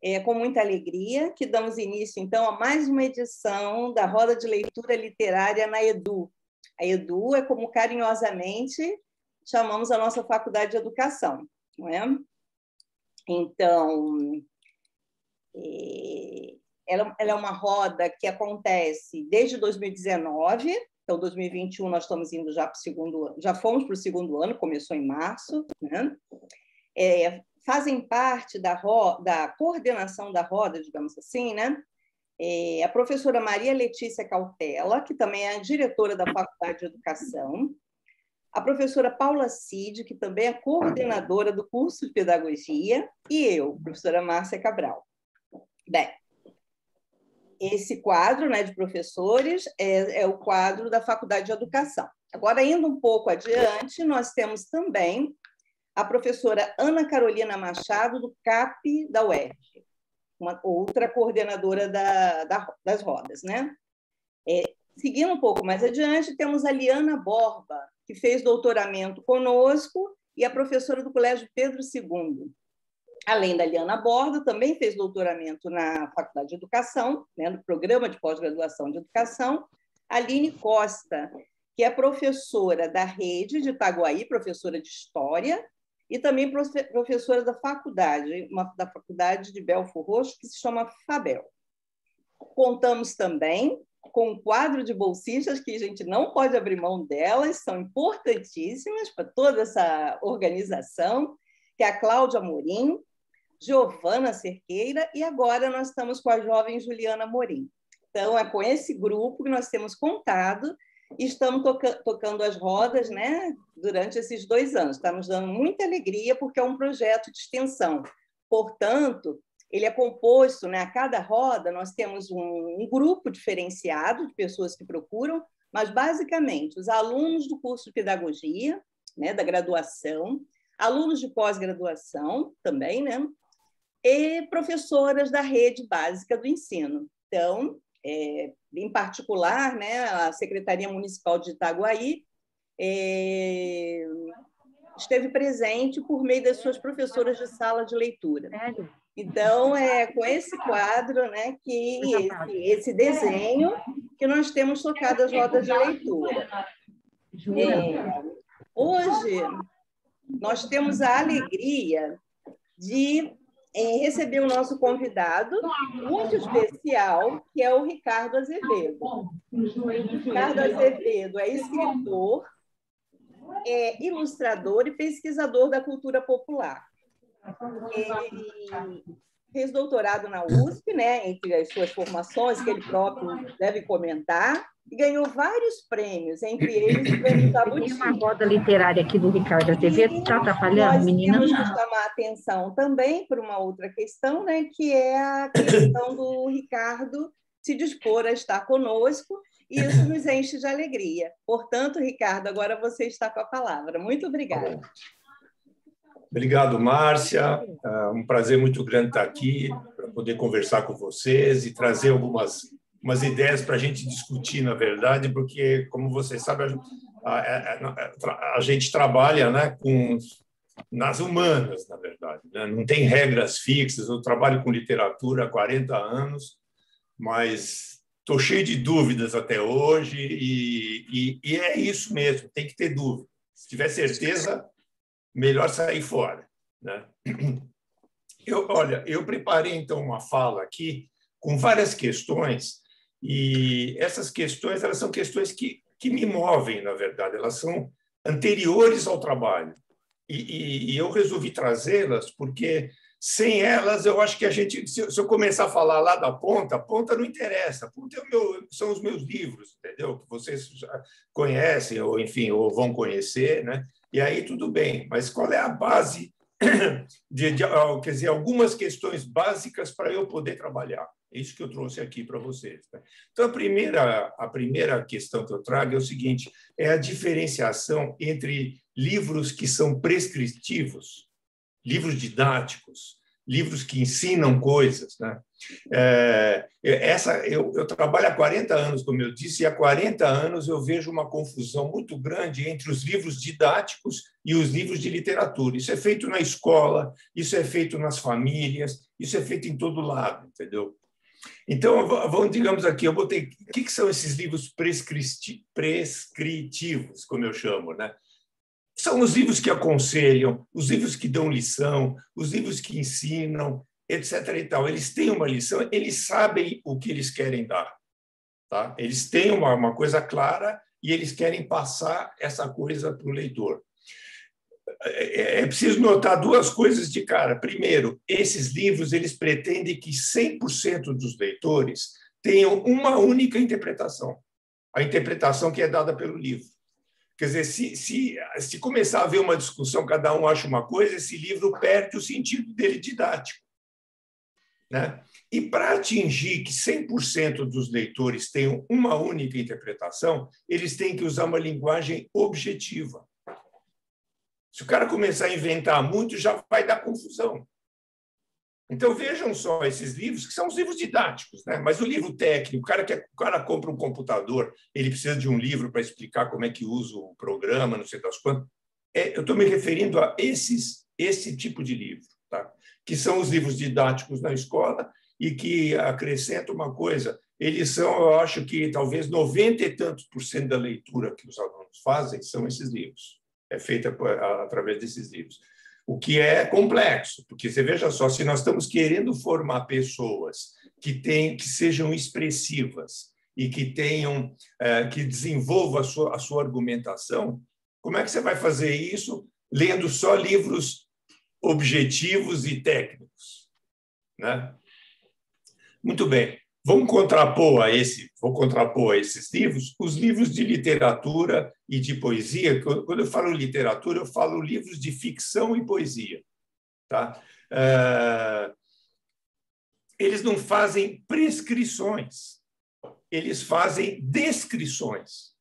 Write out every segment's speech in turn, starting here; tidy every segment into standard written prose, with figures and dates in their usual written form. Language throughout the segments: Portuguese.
É com muita alegria que damos início, então, a mais uma edição da Roda de Leitura Literária na EDU. A EDU é como carinhosamente chamamos a nossa Faculdade de Educação, não é? Então, ela é uma roda que acontece desde 2019, então 2021 nós estamos indo já para o segundo ano, já fomos para o segundo ano, começou em março, né? Fazem parte da coordenação da roda, digamos assim, né? A professora Maria Letícia Cautela, que também é a diretora da Faculdade de Educação, a professora Paula Cid, que também é coordenadora do curso de Pedagogia, e eu, professora Márcia Cabral. Bem, esse quadro, né, de professores é o quadro da Faculdade de Educação. Agora, indo um pouco adiante, nós temos também a professora Ana Carolina Machado, do CAP da UERJ, uma outra coordenadora das rodas, né? Seguindo um pouco mais adiante, temos a Liana Borba, que fez doutoramento conosco, e a professora do Colégio Pedro II. Além da Liana Borba, também fez doutoramento na Faculdade de Educação, né, no Programa de Pós-Graduação de Educação, a Aline Costa, que é professora da rede de Itaguaí, professora de História, e também professora da faculdade de Belford Roxo, que se chama FABEL. Contamos também com um quadro de bolsistas que a gente não pode abrir mão delas, são importantíssimas para toda essa organização, que é a Cláudia Morim, Giovana Cerqueira, e agora nós estamos com a jovem Juliana Morim. Então, é com esse grupo que nós temos contado e estamos tocando as rodas, né, durante esses 2 anos. Está nos dando muita alegria, porque é um projeto de extensão. Portanto, ele é composto, né, a cada roda nós temos um grupo diferenciado de pessoas que procuram, mas, basicamente, os alunos do curso de Pedagogia, né, da graduação, alunos de pós-graduação também, né, e professoras da rede básica do ensino. Então, em particular, né, a Secretaria Municipal de Itaguaí esteve presente por meio das suas professoras de sala de leitura. Então, é com esse quadro, né, que esse desenho que nós temos tocado as rodas de leitura. Hoje, nós temos a alegria de receber o nosso convidado muito especial, que é o Ricardo Azevedo. Ricardo Azevedo é escritor, ilustrador e pesquisador da cultura popular. Ele fez doutorado na USP, né, entre as suas formações, que ele próprio deve comentar, e ganhou vários prêmios, entre eles o Prêmio Jabuti. Tem uma roda literária aqui do Ricardo Azevedo, está atrapalhando, menina? Nós temos que chamar a atenção também por uma outra questão, né, que é a questão do Ricardo se dispor a estar conosco, e isso nos enche de alegria. Portanto, Ricardo, agora você está com a palavra. Muito obrigada. Obrigado, Márcia. É um prazer muito grande estar aqui para poder conversar com vocês e trazer algumas ideias para a gente discutir, na verdade, porque, como você sabe, a gente trabalha, né, nas humanas, na verdade, né? Não tem regras fixas. Eu trabalho com literatura há 40 anos, mas estou cheio de dúvidas até hoje e é isso mesmo, tem que ter dúvida. Se tiver certeza, melhor sair fora, né? Eu preparei, então, uma fala aqui com várias questões, e essas questões elas são questões que me movem, na verdade, elas são anteriores ao trabalho, e eu resolvi trazê-las porque, sem elas, eu acho que a gente, se eu começar a falar lá da ponta, a ponta não interessa, a ponta são os meus livros, entendeu? Que vocês já conhecem, ou, enfim, ou vão conhecer, né? E aí tudo bem, mas qual é a base quer dizer, algumas questões básicas para eu poder trabalhar? É isso que eu trouxe aqui para vocês, né? Então, a primeira questão que eu trago é o seguinte: é a diferenciação entre livros que são prescritivos, livros didáticos, livros que ensinam coisas, né? Eu trabalho há 40 anos, como eu disse, e há 40 anos eu vejo uma confusão muito grande entre os livros didáticos e os livros de literatura. Isso é feito na escola, isso é feito nas famílias, isso é feito em todo lado, entendeu? Então, vamos, digamos aqui, eu botei... O que são esses livros prescritivos, como eu chamo, né? São os livros que aconselham, os livros que dão lição, os livros que ensinam, etc. e tal. Eles têm uma lição, eles sabem o que eles querem dar. Tá? Eles têm uma coisa clara e eles querem passar essa coisa para o leitor. É preciso notar duas coisas de cara. Primeiro, esses livros eles pretendem que 100% dos leitores tenham uma única interpretação, a interpretação que é dada pelo livro. Quer dizer, se começar a haver uma discussão, cada um acha uma coisa, esse livro perde o sentido dele didático, né? E para atingir que 100% dos leitores tenham uma única interpretação, eles têm que usar uma linguagem objetiva. Se o cara começar a inventar muito, já vai dar confusão. Então, vejam só esses livros, que são os livros didáticos, né? Mas o livro técnico, o cara compra um computador, ele precisa de um livro para explicar como é que usa o programa, não sei das quantas. Eu estou me referindo a esse tipo de livro, tá? Que são os livros didáticos na escola e que acrescentam uma coisa. Eles são, eu acho que talvez 90 e tantos % da leitura que os alunos fazem são esses livros. É feita através desses livros. O que é complexo, porque você veja só, se nós estamos querendo formar pessoas que sejam expressivas e que desenvolvam a sua argumentação, como é que você vai fazer isso lendo só livros objetivos e técnicos, né? Muito bem. Vou contrapor a esses livros os livros de literatura e de poesia. Quando eu falo literatura, eu falo livros de ficção e poesia. Tá? Eles não fazem prescrições, eles fazem descrições.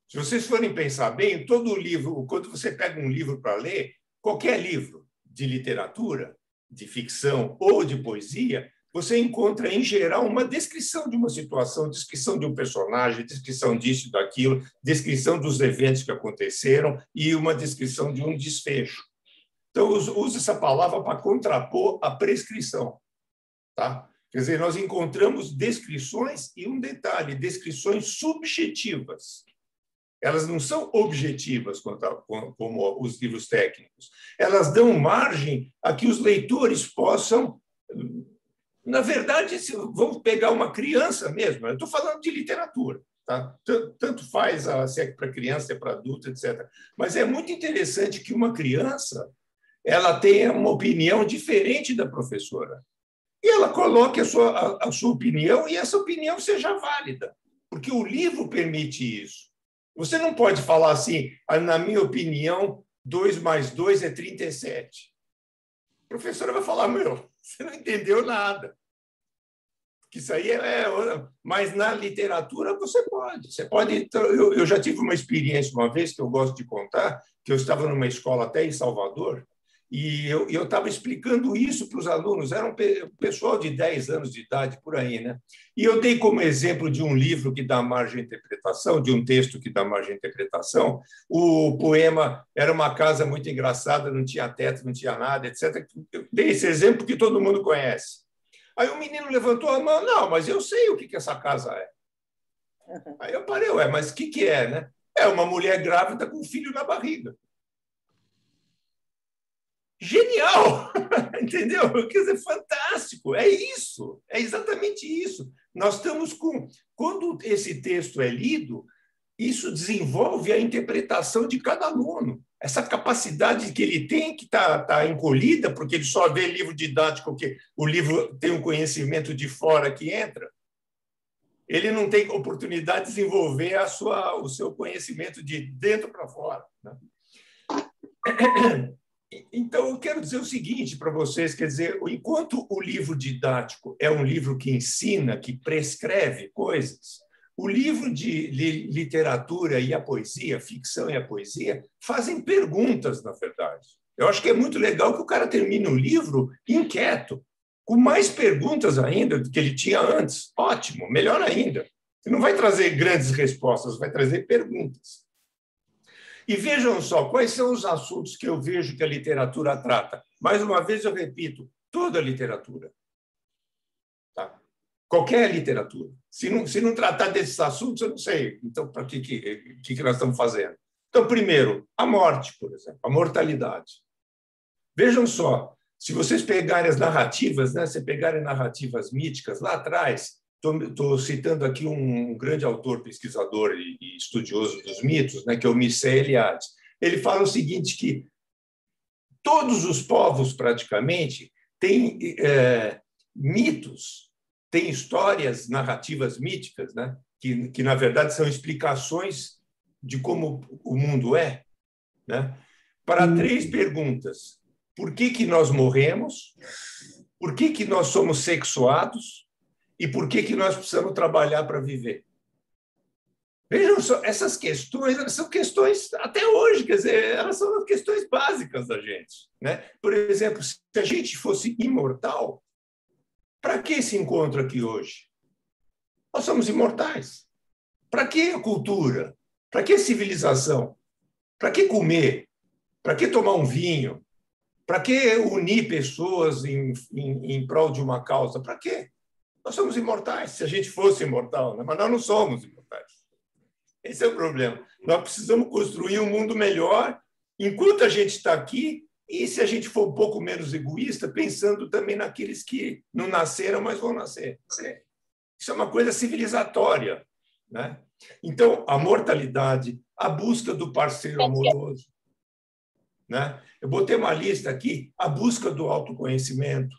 Se vocês forem pensar bem, todo livro, quando você pega um livro para ler, qualquer livro de literatura, de ficção ou de poesia, você encontra, em geral, uma descrição de uma situação, descrição de um personagem, descrição disso, daquilo, descrição dos eventos que aconteceram e uma descrição de um desfecho. Então, uso essa palavra para contrapor a prescrição. Tá? Quer dizer, nós encontramos descrições e um detalhe, descrições subjetivas. Elas não são objetivas como os livros técnicos. Elas dão margem a que os leitores possam... Na verdade, vamos pegar uma criança mesmo. Eu estou falando de literatura, tá? Tanto faz se é para criança, se é para adulto, etc. Mas é muito interessante que uma criança ela tenha uma opinião diferente da professora. E ela coloque a sua opinião e essa opinião seja válida, porque o livro permite isso. Você não pode falar assim, na minha opinião, 2 mais 2 é 37. A professora vai falar, você não entendeu nada. Isso aí mas na literatura você pode. Eu já tive uma experiência uma vez que eu gosto de contar, que eu estava numa escola até em Salvador, e eu estava explicando isso para os alunos, era um pessoal de 10 anos de idade, por aí, né? E eu dei como exemplo de um livro que dá margem à interpretação, de um texto que dá margem à interpretação. O poema era uma casa muito engraçada, não tinha teto, não tinha nada, etc. Eu dei esse exemplo que todo mundo conhece. Aí o menino levantou a mão, não, mas eu sei o que essa casa é. Aí eu parei, mas o que é, né? É uma mulher grávida com um filho na barriga. Genial! Entendeu? Quer dizer, fantástico. É isso, é exatamente isso. Nós estamos com... Quando esse texto é lido, isso desenvolve a interpretação de cada aluno. Essa capacidade que ele tem, que está encolhida, porque ele só vê livro didático, que o livro tem um conhecimento de fora que entra, ele não tem oportunidade de desenvolver o seu conhecimento de dentro para fora, né? Então, eu quero dizer o seguinte para vocês, quer dizer, enquanto o livro didático é um livro que ensina, que prescreve coisas, O livro de literatura e a poesia, ficção e a poesia, fazem perguntas, na verdade. Eu acho que é muito legal que o cara termine o livro inquieto, com mais perguntas ainda do que ele tinha antes. Ótimo, melhor ainda. Ele não vai trazer grandes respostas, vai trazer perguntas. E vejam só, quais são os assuntos que eu vejo que a literatura trata. Mais uma vez, eu repito, toda a literatura. Tá? Qualquer literatura. Se não tratar desses assuntos, eu não sei. Então, para que nós estamos fazendo? Então, primeiro, a morte, por exemplo, a mortalidade. Vejam só, se vocês pegarem as narrativas, né, se pegarem narrativas míticas, lá atrás, estou citando aqui um grande autor, pesquisador e estudioso dos mitos, né, que é o Mircea Eliade. Ele fala o seguinte, que todos os povos, praticamente, têm mitos, têm histórias, narrativas míticas, né, que, na verdade, são explicações de como o mundo é, né, para três perguntas. Por que nós morremos? Por que nós somos sexuados? E por que nós precisamos trabalhar para viver? Vejam só, essas questões, elas são questões, até hoje, quer dizer, elas são as questões básicas da gente, né? Por exemplo, se a gente fosse imortal, para que esse encontro aqui hoje? Nós somos imortais. Para que a cultura? Para que a civilização? Para que comer? Para que tomar um vinho? Para que unir pessoas em prol de uma causa? Para quê? Nós somos imortais, se a gente fosse imortal, né? Mas nós não somos imortais. Esse é o problema. Nós precisamos construir um mundo melhor enquanto a gente está aqui e, se a gente for um pouco menos egoísta, pensando também naqueles que não nasceram, mas vão nascer. Isso é uma coisa civilizatória, né? Então, a mortalidade, a busca do parceiro amoroso, né? Eu botei uma lista aqui, a busca do autoconhecimento.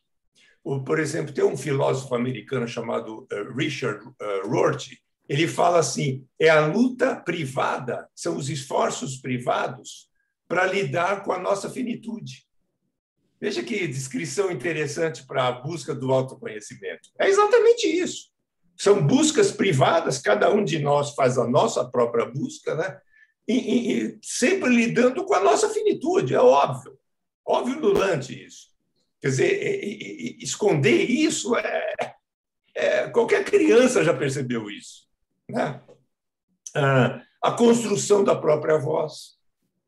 Por exemplo, tem um filósofo americano chamado Richard Rorty, ele fala assim, é a luta privada, são os esforços privados para lidar com a nossa finitude. Veja que descrição interessante para a busca do autoconhecimento. É exatamente isso. São buscas privadas, cada um de nós faz a nossa própria busca, né? E sempre lidando com a nossa finitude, é óbvio. Óbvio lulante isso. Quer dizer, esconder isso, qualquer criança já percebeu isso, né? A construção da própria voz,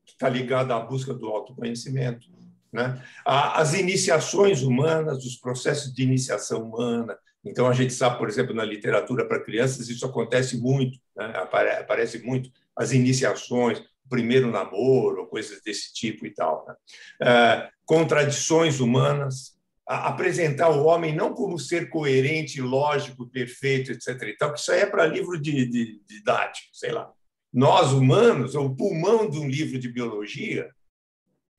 que está ligada à busca do autoconhecimento, né? As iniciações humanas, os processos de iniciação humana. Então, a gente sabe, por exemplo, na literatura para crianças, isso acontece muito, né? Aparece muito, as iniciações, o primeiro namoro, coisas desse tipo e tal, né? Contradições humanas, apresentar o homem não como ser coerente, lógico, perfeito, etc. E tal, que isso aí é para livro didático, sei lá. Nós, humanos, o pulmão de um livro de biologia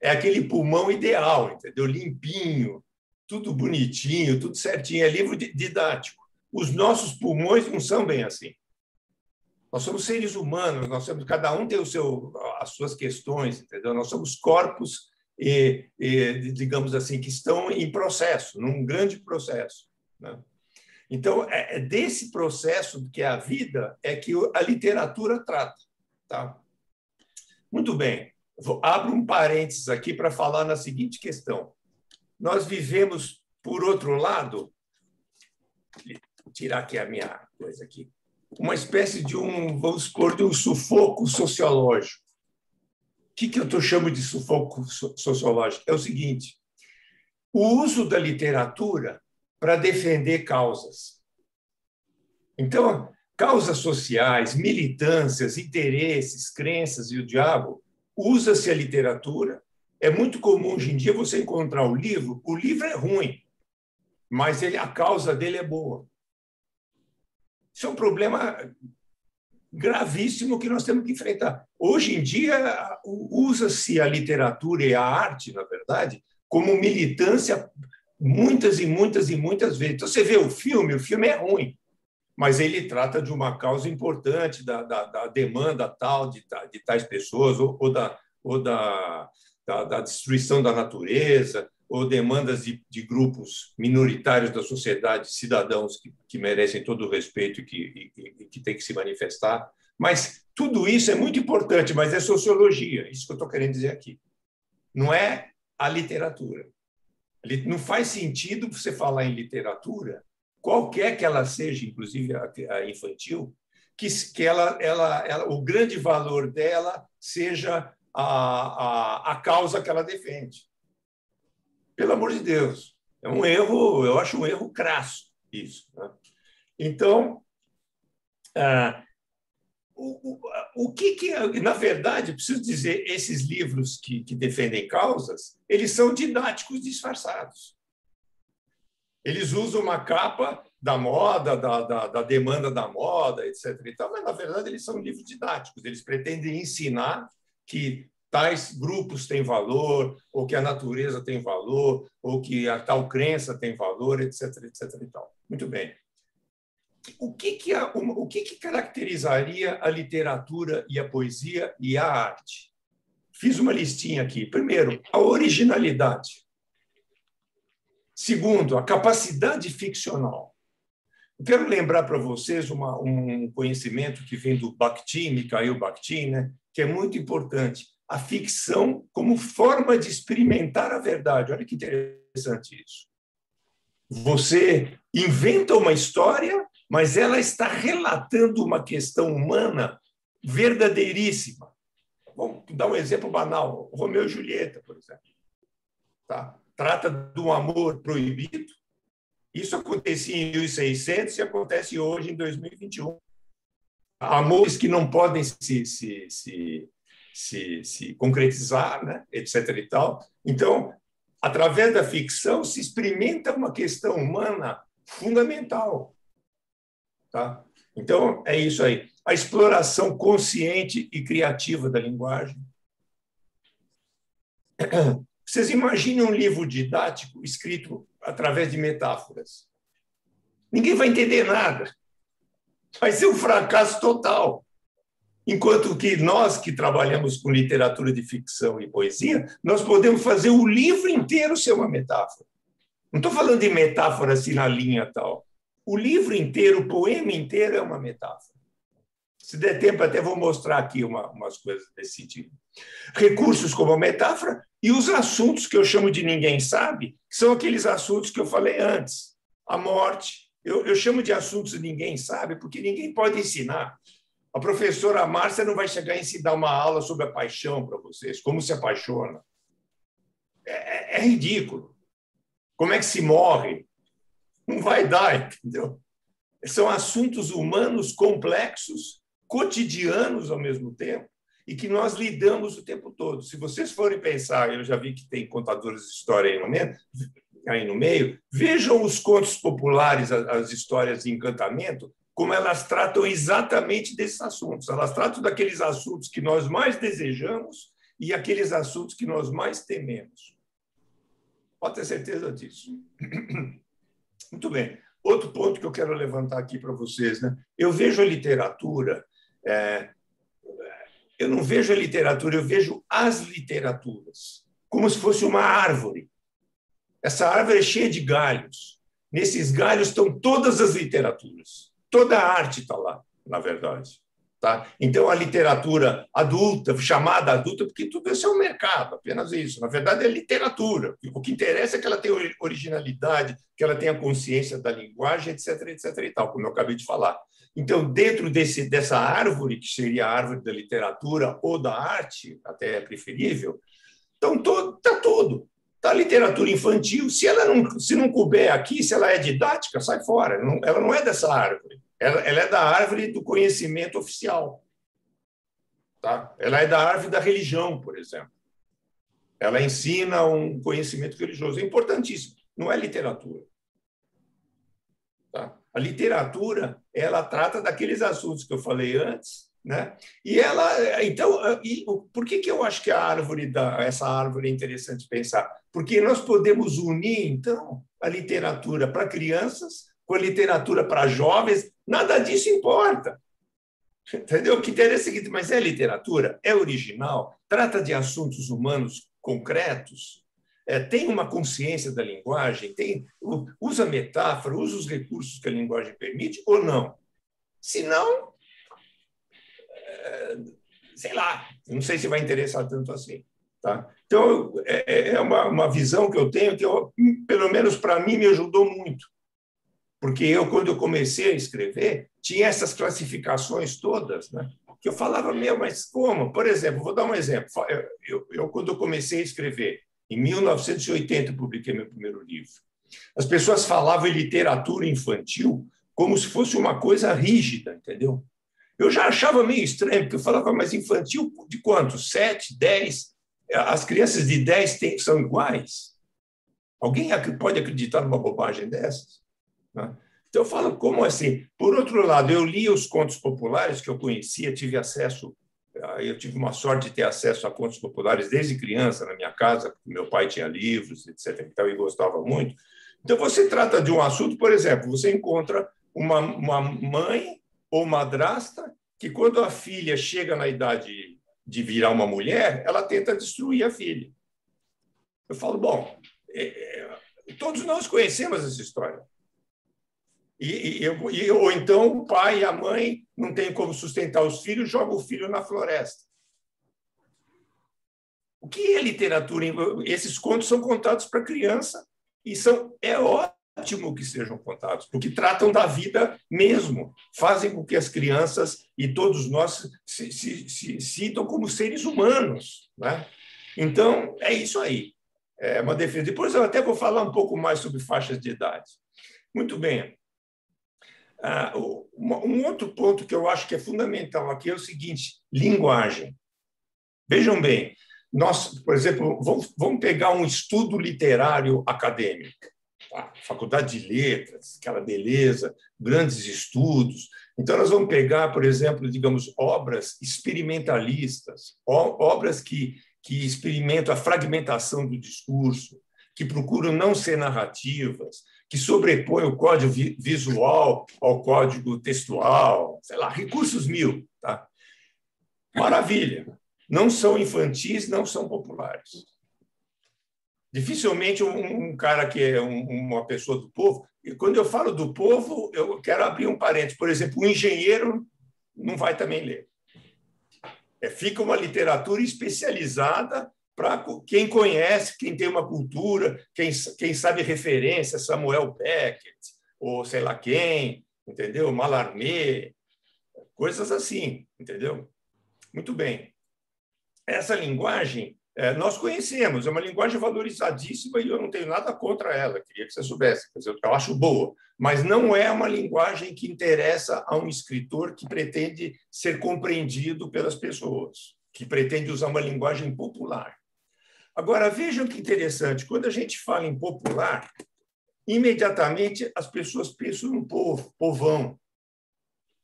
é aquele pulmão ideal, entendeu? Limpinho, tudo bonitinho, tudo certinho, é livro didático. Os nossos pulmões não são bem assim. Nós somos seres humanos, cada um tem as suas questões, entendeu? Nós somos corpos, digamos assim, que estão em processo, num grande processo, né? Então, é desse processo que é a vida é que a literatura trata, tá? Muito bem. Abro um parênteses aqui para falar na seguinte questão. Nós vivemos, por outro lado, vou tirar aqui a minha coisa aqui, uma espécie de vamos supor, de um sufoco sociológico. O que eu chamo de sufoco sociológico? É o seguinte, o uso da literatura para defender causas. Então, causas sociais, militâncias, interesses, crenças e o diabo, usa-se a literatura. É muito comum hoje em dia você encontrar o livro é ruim, mas a causa dele é boa. Isso é um problema gravíssimo que nós temos que enfrentar. Hoje em dia, usa-se a literatura e a arte, na verdade, como militância muitas e muitas e muitas vezes. Então, você vê o filme é ruim, mas ele trata de uma causa importante, da demanda tal de tais pessoas, ou da destruição da natureza, ou demandas de grupos minoritários da sociedade, cidadãos que merecem todo o respeito e que têm que se manifestar. Mas tudo isso é muito importante, mas é sociologia, isso que eu estou querendo dizer aqui. Não é a literatura. Não faz sentido você falar em literatura, qualquer que ela seja, inclusive a infantil, que o grande valor dela seja a causa que ela defende. Pelo amor de Deus, é um erro, eu acho um erro crasso isso, né? Então, o que na verdade, preciso dizer, esses livros que defendem causas, eles são didáticos disfarçados. Eles usam uma capa da moda, da demanda da moda, etc. E tal, mas, na verdade, eles são livros didáticos. Eles pretendem ensinar que tais grupos têm valor, ou que a natureza tem valor, ou que a tal crença tem valor, etc. etc. E tal. Muito bem. O que caracterizaria a literatura e a poesia e a arte? Fiz uma listinha aqui. Primeiro, a originalidade. Segundo, a capacidade ficcional. Eu quero lembrar para vocês um conhecimento que vem do Bakhtin, Mikhail Bakhtin, né, que é muito importante. A ficção como forma de experimentar a verdade. Olha que interessante isso. Você inventa uma história, mas ela está relatando uma questão humana verdadeiríssima. Vamos dar um exemplo banal. Romeu e Julieta, por exemplo. Tá? Trata de um amor proibido. Isso acontecia em 1600 e acontece hoje, em 2021. Amores que não podem se concretizar, né? Etc. e tal. Então, através da ficção, se experimenta uma questão humana fundamental. Tá? Então, é isso aí. A exploração consciente e criativa da linguagem. Vocês imaginem um livro didático escrito através de metáforas. Ninguém vai entender nada. Vai ser um fracasso total. Enquanto que nós, que trabalhamos com literatura de ficção e poesia, nós podemos fazer o livro inteiro ser uma metáfora. Não estou falando de metáfora assim na linha tal. O livro inteiro, o poema inteiro é uma metáfora. Se der tempo, até vou mostrar aqui umas coisas desse sentido. Recursos como a metáfora e os assuntos que eu chamo de ninguém sabe, que são aqueles assuntos que eu falei antes. A morte. Eu chamo de assuntos que ninguém sabe, porque ninguém pode ensinar. A professora Márcia não vai chegar a ensinar uma aula sobre a paixão para vocês, como se apaixona. É ridículo. Como é que se morre? Não vai dar, entendeu? São assuntos humanos complexos, cotidianos ao mesmo tempo, e que nós lidamos o tempo todo. Se vocês forem pensar, eu já vi que tem contadores de história aí no meio, vejam os contos populares, as histórias de encantamento, como elas tratam exatamente desses assuntos. Elas tratam daqueles assuntos que nós mais desejamos e aqueles assuntos que nós mais tememos. Pode ter certeza disso. Muito bem. Outro ponto que eu quero levantar aqui para vocês, né? Eu vejo a literatura, eu não vejo a literatura, eu vejo as literaturas, como se fosse uma árvore. Essa árvore é cheia de galhos. Nesses galhos estão todas as literaturas. Toda a arte está lá, na verdade. Tá? Então, a literatura adulta, chamada adulta, porque tudo isso é um mercado, apenas isso. Na verdade, é literatura. O que interessa é que ela tenha originalidade, que ela tenha consciência da linguagem, etc., etc. e tal, como eu acabei de falar. Então, dentro dessa árvore, que seria a árvore da literatura ou da arte, até é preferível, então, está tudo. Está a literatura infantil. Se não couber aqui, se ela é didática, sai fora. Ela não é dessa árvore. Ela é da árvore do conhecimento oficial. Tá? Ela é da árvore da religião, por exemplo. Ela ensina um conhecimento religioso. É importantíssimo. Não é literatura. Tá? A literatura, ela trata daqueles assuntos que eu falei antes, né? E então, por que eu acho que essa árvore é interessante pensar? Porque nós podemos unir, então, a literatura para crianças com a literatura para jovens. Nada disso importa. Entendeu? O que interessa é o seguinte, mas é literatura, é original, trata de assuntos humanos concretos. tem uma consciência da linguagem, usa metáfora, usa os recursos que a linguagem permite ou não? Se não, sei lá, não sei se vai interessar tanto assim. Tá? Então, é uma visão que eu tenho que, pelo menos para mim, me ajudou muito. Porque quando eu comecei a escrever, tinha essas classificações todas, né? Que eu falava, mas como? Por exemplo, vou dar um exemplo. Quando eu comecei a escrever, em 1980, eu publiquei meu primeiro livro. As pessoas falavam em literatura infantil como se fosse uma coisa rígida, entendeu? Eu já achava meio estranho, porque eu falava, mas infantil de quanto? 7, 10? As crianças de 10 são iguais? Alguém pode acreditar numa bobagem dessas? Né? Então, eu falo, como assim? Por outro lado, eu li os contos populares que eu conhecia, eu tive uma sorte de ter acesso a contos populares desde criança na minha casa, porque meu pai tinha livros, etc., então, e gostava muito. Então, você trata de um assunto, por exemplo, você encontra uma mãe ou madrasta que, quando a filha chega na idade de virar uma mulher, ela tenta destruir a filha. Eu falo, bom, todos nós conhecemos essa história. Ou então o pai e a mãe não têm como sustentar os filhos, joga o filho na floresta. O que é literatura? Esses contos são contados para criança e é ótimo que sejam contados, porque tratam da vida mesmo, fazem com que as crianças e todos nós se sintam como seres humanos, né? Então, é isso aí. É uma defesa. Depois eu até vou falar um pouco mais sobre faixas de idade. Muito bem. Um outro ponto que eu acho que é fundamental aqui é o seguinte: linguagem. Vejam bem, nós, por exemplo, vamos pegar um estudo literário acadêmico, tá? Faculdade de Letras, aquela beleza, grandes estudos. Então, nós vamos pegar, por exemplo, digamos, obras experimentalistas, obras que experimentam a fragmentação do discurso, que procuram não ser narrativas, que sobrepõem o código visual ao código textual, sei lá, recursos mil. Tá? Maravilha. Não são infantis, não são populares. Dificilmente um cara que é uma pessoa do povo, e quando eu falo do povo, eu quero abrir um parênteses. Por exemplo, um engenheiro não vai também ler. Fica uma literatura especializada para quem conhece, quem tem uma cultura, quem sabe referência, Samuel Beckett, ou sei lá quem, entendeu? Mallarmé, coisas assim, entendeu? Muito bem. Essa linguagem nós conhecemos, é uma linguagem valorizadíssima e eu não tenho nada contra ela, queria que você soubesse, eu acho boa, mas não é uma linguagem que interessa a um escritor que pretende ser compreendido pelas pessoas, que pretende usar uma linguagem popular. Agora, vejam que interessante, quando a gente fala em popular, imediatamente as pessoas pensam no povo, povão.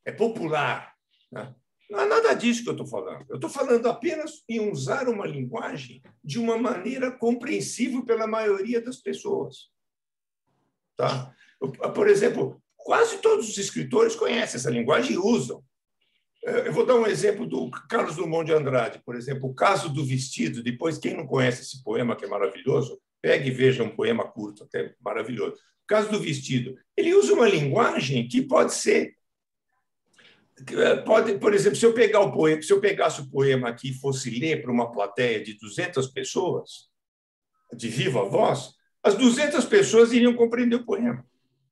É popular. Né? Não é nada disso que eu estou falando. Eu estou falando apenas em usar uma linguagem de uma maneira compreensível pela maioria das pessoas. Tá? Por exemplo, quase todos os escritores conhecem essa linguagem e usam. Eu vou dar um exemplo do Carlos Drummond de Andrade, por exemplo, O Caso do Vestido. Depois, quem não conhece esse poema, que é maravilhoso, pegue e veja um poema curto, até maravilhoso. O Caso do Vestido. Ele usa uma linguagem que pode ser... por exemplo, se eu pegasse o poema aqui e fosse ler para uma plateia de 200 pessoas, de viva voz, as 200 pessoas iriam compreender o poema.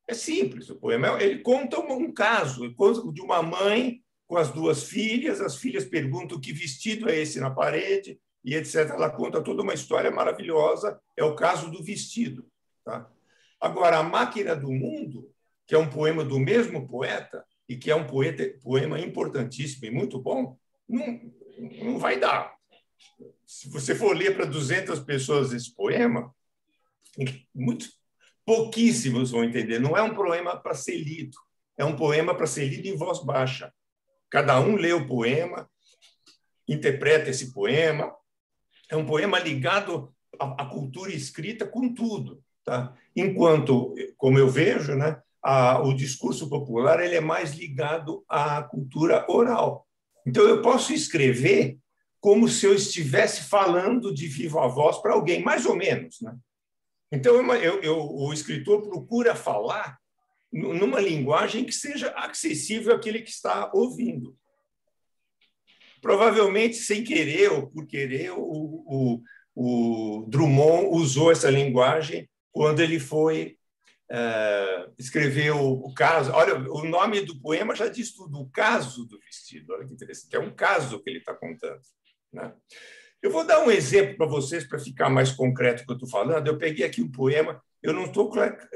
É simples, o poema. Ele conta um caso de uma mãe com as duas filhas, as filhas perguntam que vestido é esse na parede, e etc. Ela conta toda uma história maravilhosa, é o caso do vestido. Tá? Agora, A Máquina do Mundo, que é um poema do mesmo poeta, e que é um poema importantíssimo e muito bom, não vai dar. Se você for ler para 200 pessoas esse poema, pouquíssimos vão entender. Não é um poema para ser lido, é um poema para ser lido em voz baixa. Cada um lê o poema, interpreta esse poema. É um poema ligado à cultura escrita com tudo. Tá? Enquanto, como eu vejo, né, o discurso popular ele é mais ligado à cultura oral. Então, eu posso escrever como se eu estivesse falando de viva voz para alguém, mais ou menos, né? Então, o escritor procura falar numa linguagem que seja acessível àquele que está ouvindo. Provavelmente, sem querer ou por querer, o Drummond usou essa linguagem quando ele foi escrever o caso. Olha, o nome do poema já diz tudo, o caso do vestido. Olha que interessante, é um caso que ele está contando, né? Eu vou dar um exemplo para vocês, para ficar mais concreto do que eu estou falando. Eu peguei aqui um poema, eu não estou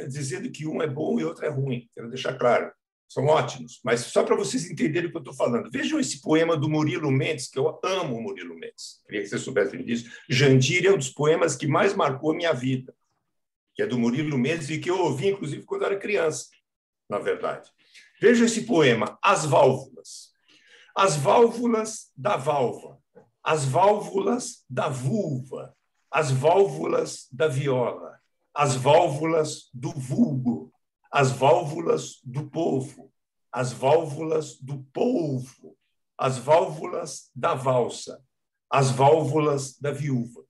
dizendo que um é bom e outro é ruim, quero deixar claro, são ótimos, mas só para vocês entenderem o que eu estou falando. Vejam esse poema do Murilo Mendes, que eu amo o Murilo Mendes, queria que vocês soubessem disso. Jandira é um dos poemas que mais marcou a minha vida, que é do Murilo Mendes e que eu ouvi, inclusive, quando era criança, na verdade. Vejam esse poema, As Válvulas. As válvulas da válvula, as válvulas da vulva, as válvulas da viola, as válvulas do vulgo, as válvulas do povo, as válvulas do polvo, as válvulas da valsa, as válvulas da viúva.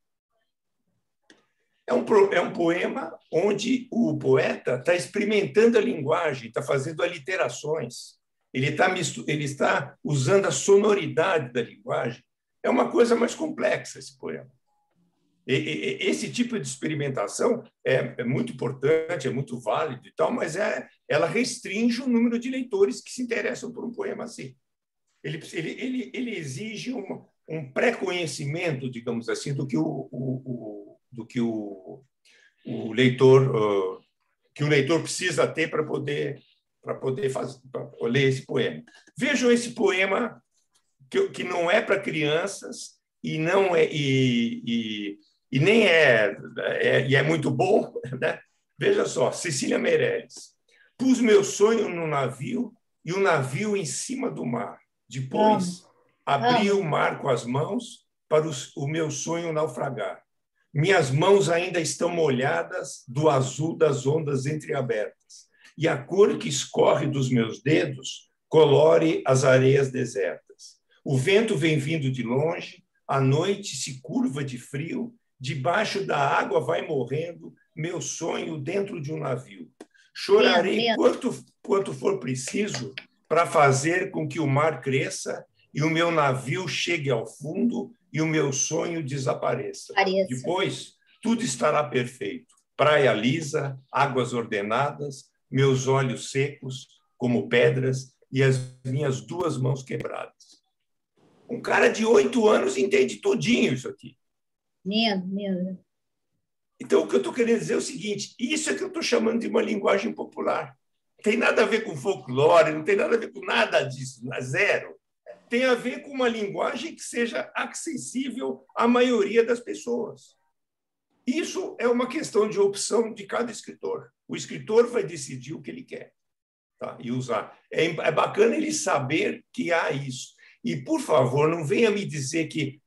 É um poema onde o poeta está experimentando a linguagem, está fazendo aliterações, ele está usando a sonoridade da linguagem. É uma coisa mais complexa esse poema. Esse tipo de experimentação é muito importante, é muito válido e tal, mas ela restringe o número de leitores que se interessam por um poema assim. Ele exige um pré-conhecimento, digamos assim, do que o leitor precisa ter para poder ler esse poema. Vejam esse poema que não é para crianças e não é e nem é muito bom, né? Veja só, Cecília Meirelles. Pus meu sonho no navio e o navio em cima do mar. Depois, abri o mar com as mãos para o meu sonho naufragar. Minhas mãos ainda estão molhadas do azul das ondas entreabertas, e a cor que escorre dos meus dedos colore as areias desertas. O vento vem vindo de longe, a noite se curva de frio, debaixo da água vai morrendo meu sonho dentro de um navio. Chorarei quanto for preciso para fazer com que o mar cresça e o meu navio chegue ao fundo e o meu sonho desapareça. Depois, tudo estará perfeito. Praia lisa, águas ordenadas, meus olhos secos como pedras e as minhas 2 mãos quebradas. Um cara de 8 anos entende todinho isso aqui. Lindo. Então, o que eu estou querendo dizer é o seguinte, isso é que eu estou chamando de uma linguagem popular. Não tem nada a ver com folclore, não tem nada a ver com nada disso, zero. Tem a ver com uma linguagem que seja acessível à maioria das pessoas. Isso é uma questão de opção de cada escritor. O escritor vai decidir o que ele quer, tá? E usar. É bacana ele saber que há isso. E, por favor, não venha me dizer que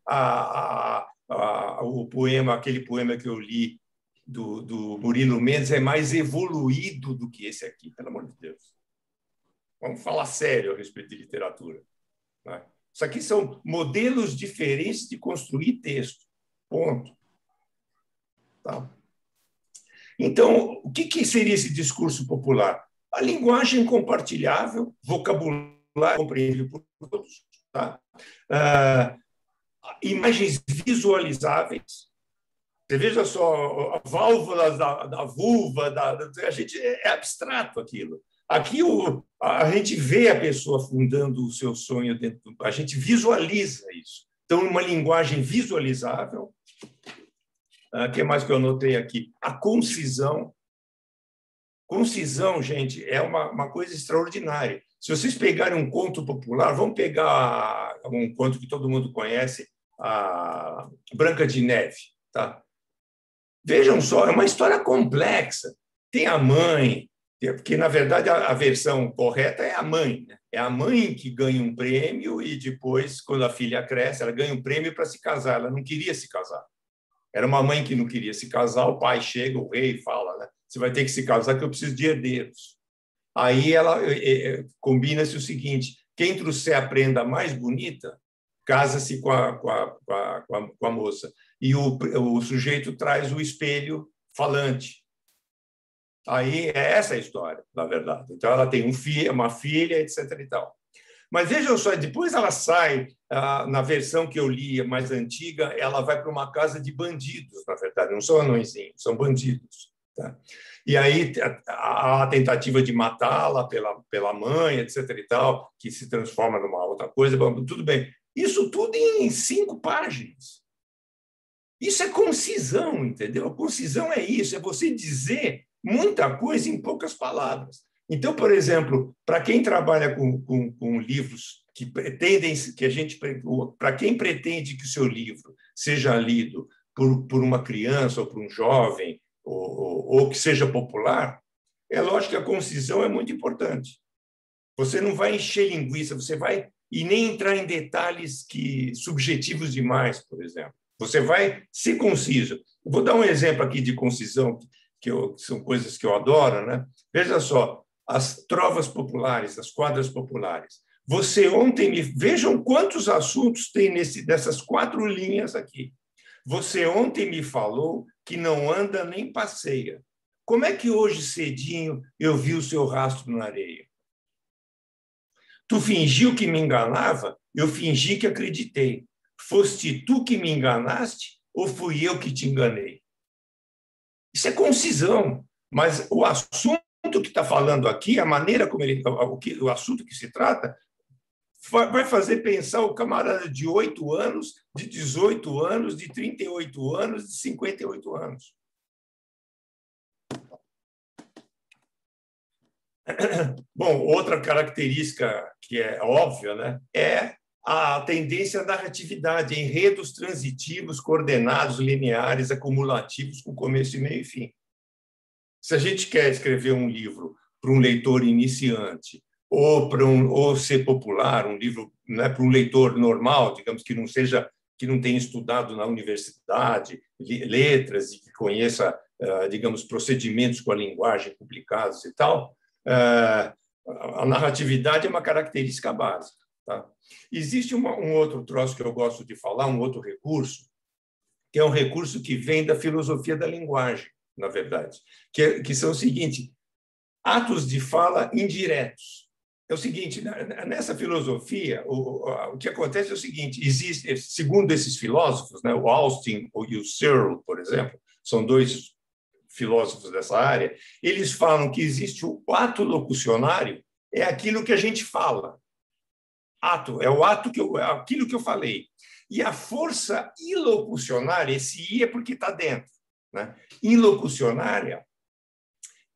aquele poema que eu li do Murilo Mendes é mais evoluído do que esse aqui, pelo amor de Deus. Vamos falar sério a respeito de literatura. Né? Isso aqui são modelos diferentes de construir texto. Ponto. Tá? Então, o que seria esse discurso popular? A linguagem compartilhável, vocabulário compreensível por todos, tá? Imagens visualizáveis. Você veja só, válvulas da vulva, a gente é abstrato aquilo. Aqui a gente vê a pessoa fundando o seu sonho dentro, a gente visualiza isso. Então, uma linguagem visualizável. O que mais que eu anotei aqui? A concisão. Concisão, gente, é uma coisa extraordinária. Se vocês pegarem um conto popular, vamos pegar um conto que todo mundo conhece, a Branca de Neve. Tá? Vejam só, é uma história complexa. Tem a mãe, porque, na verdade, a versão correta é a mãe. Né? É a mãe que ganha um prêmio e depois, quando a filha cresce, ela ganha um prêmio para se casar. Ela não queria se casar. Era uma mãe que não queria se casar, o pai chega, o rei fala, né? Você vai ter que se casar que eu preciso de herdeiros. Aí ela combina-se o seguinte, quem trouxer a prenda mais bonita casa-se com a moça. E o sujeito traz o espelho falante. Aí é essa a história, na verdade. Então, ela tem uma filha, etc. e tal. Mas vejam só, depois ela sai, na versão que eu li, mais antiga, ela vai para uma casa de bandidos, na verdade, não são anõezinhos, são bandidos. Tá? E aí a tentativa de matá-la pela mãe, etc. e tal, que se transforma numa outra coisa, tudo bem. Isso tudo em 5 páginas. Isso é concisão, entendeu? A concisão é isso, é você dizer muita coisa em poucas palavras. Então, por exemplo, para quem trabalha com livros que pretendem, para quem pretende que o seu livro seja lido por uma criança ou por um jovem, ou que seja popular, é lógico que a concisão é muito importante. Você não vai encher linguiça, e nem entrar em detalhes subjetivos demais, por exemplo. Você vai ser conciso. Vou dar um exemplo aqui de concisão, que são coisas que eu adoro, né? Veja só, as trovas populares, as quadras populares. Vejam quantos assuntos tem nessas 4 linhas aqui. Você ontem me falou que não anda nem passeia. Como é que hoje cedinho eu vi o seu rastro na areia? Tu fingiu que me enganava, eu fingi que acreditei. Foste tu que me enganaste ou fui eu que te enganei? Isso é concisão, mas o assunto que está falando aqui, a maneira como o assunto que se trata, vai fazer pensar o camarada de 8 anos, de 18 anos, de 38 anos, de 58 anos. Bom, outra característica que é óbvia, né, é a tendência à narratividade, enredos transitivos, coordenados, lineares, acumulativos, com começo, meio e fim. Se a gente quer escrever um livro para um leitor iniciante ou ser popular, um livro, né, para um leitor normal, digamos que não tenha estudado na universidade letras e que conheça, digamos, procedimentos com a linguagem complicados e tal, a narratividade é uma característica básica. Tá? Existe um outro troço que eu gosto de falar, um outro recurso, que é um recurso que vem da filosofia da linguagem, na verdade, que são o seguinte: atos de fala indiretos. É o seguinte, nessa filosofia, o que acontece é o seguinte: existe, segundo esses filósofos, né, o Austin e o Searle, por exemplo, são 2 filósofos dessa área, eles falam que existe o ato locucionário, é aquilo que a gente fala. Ato, é o ato aquilo que eu falei. E a força ilocucionária, esse I é porque está dentro, né? Ilocucionária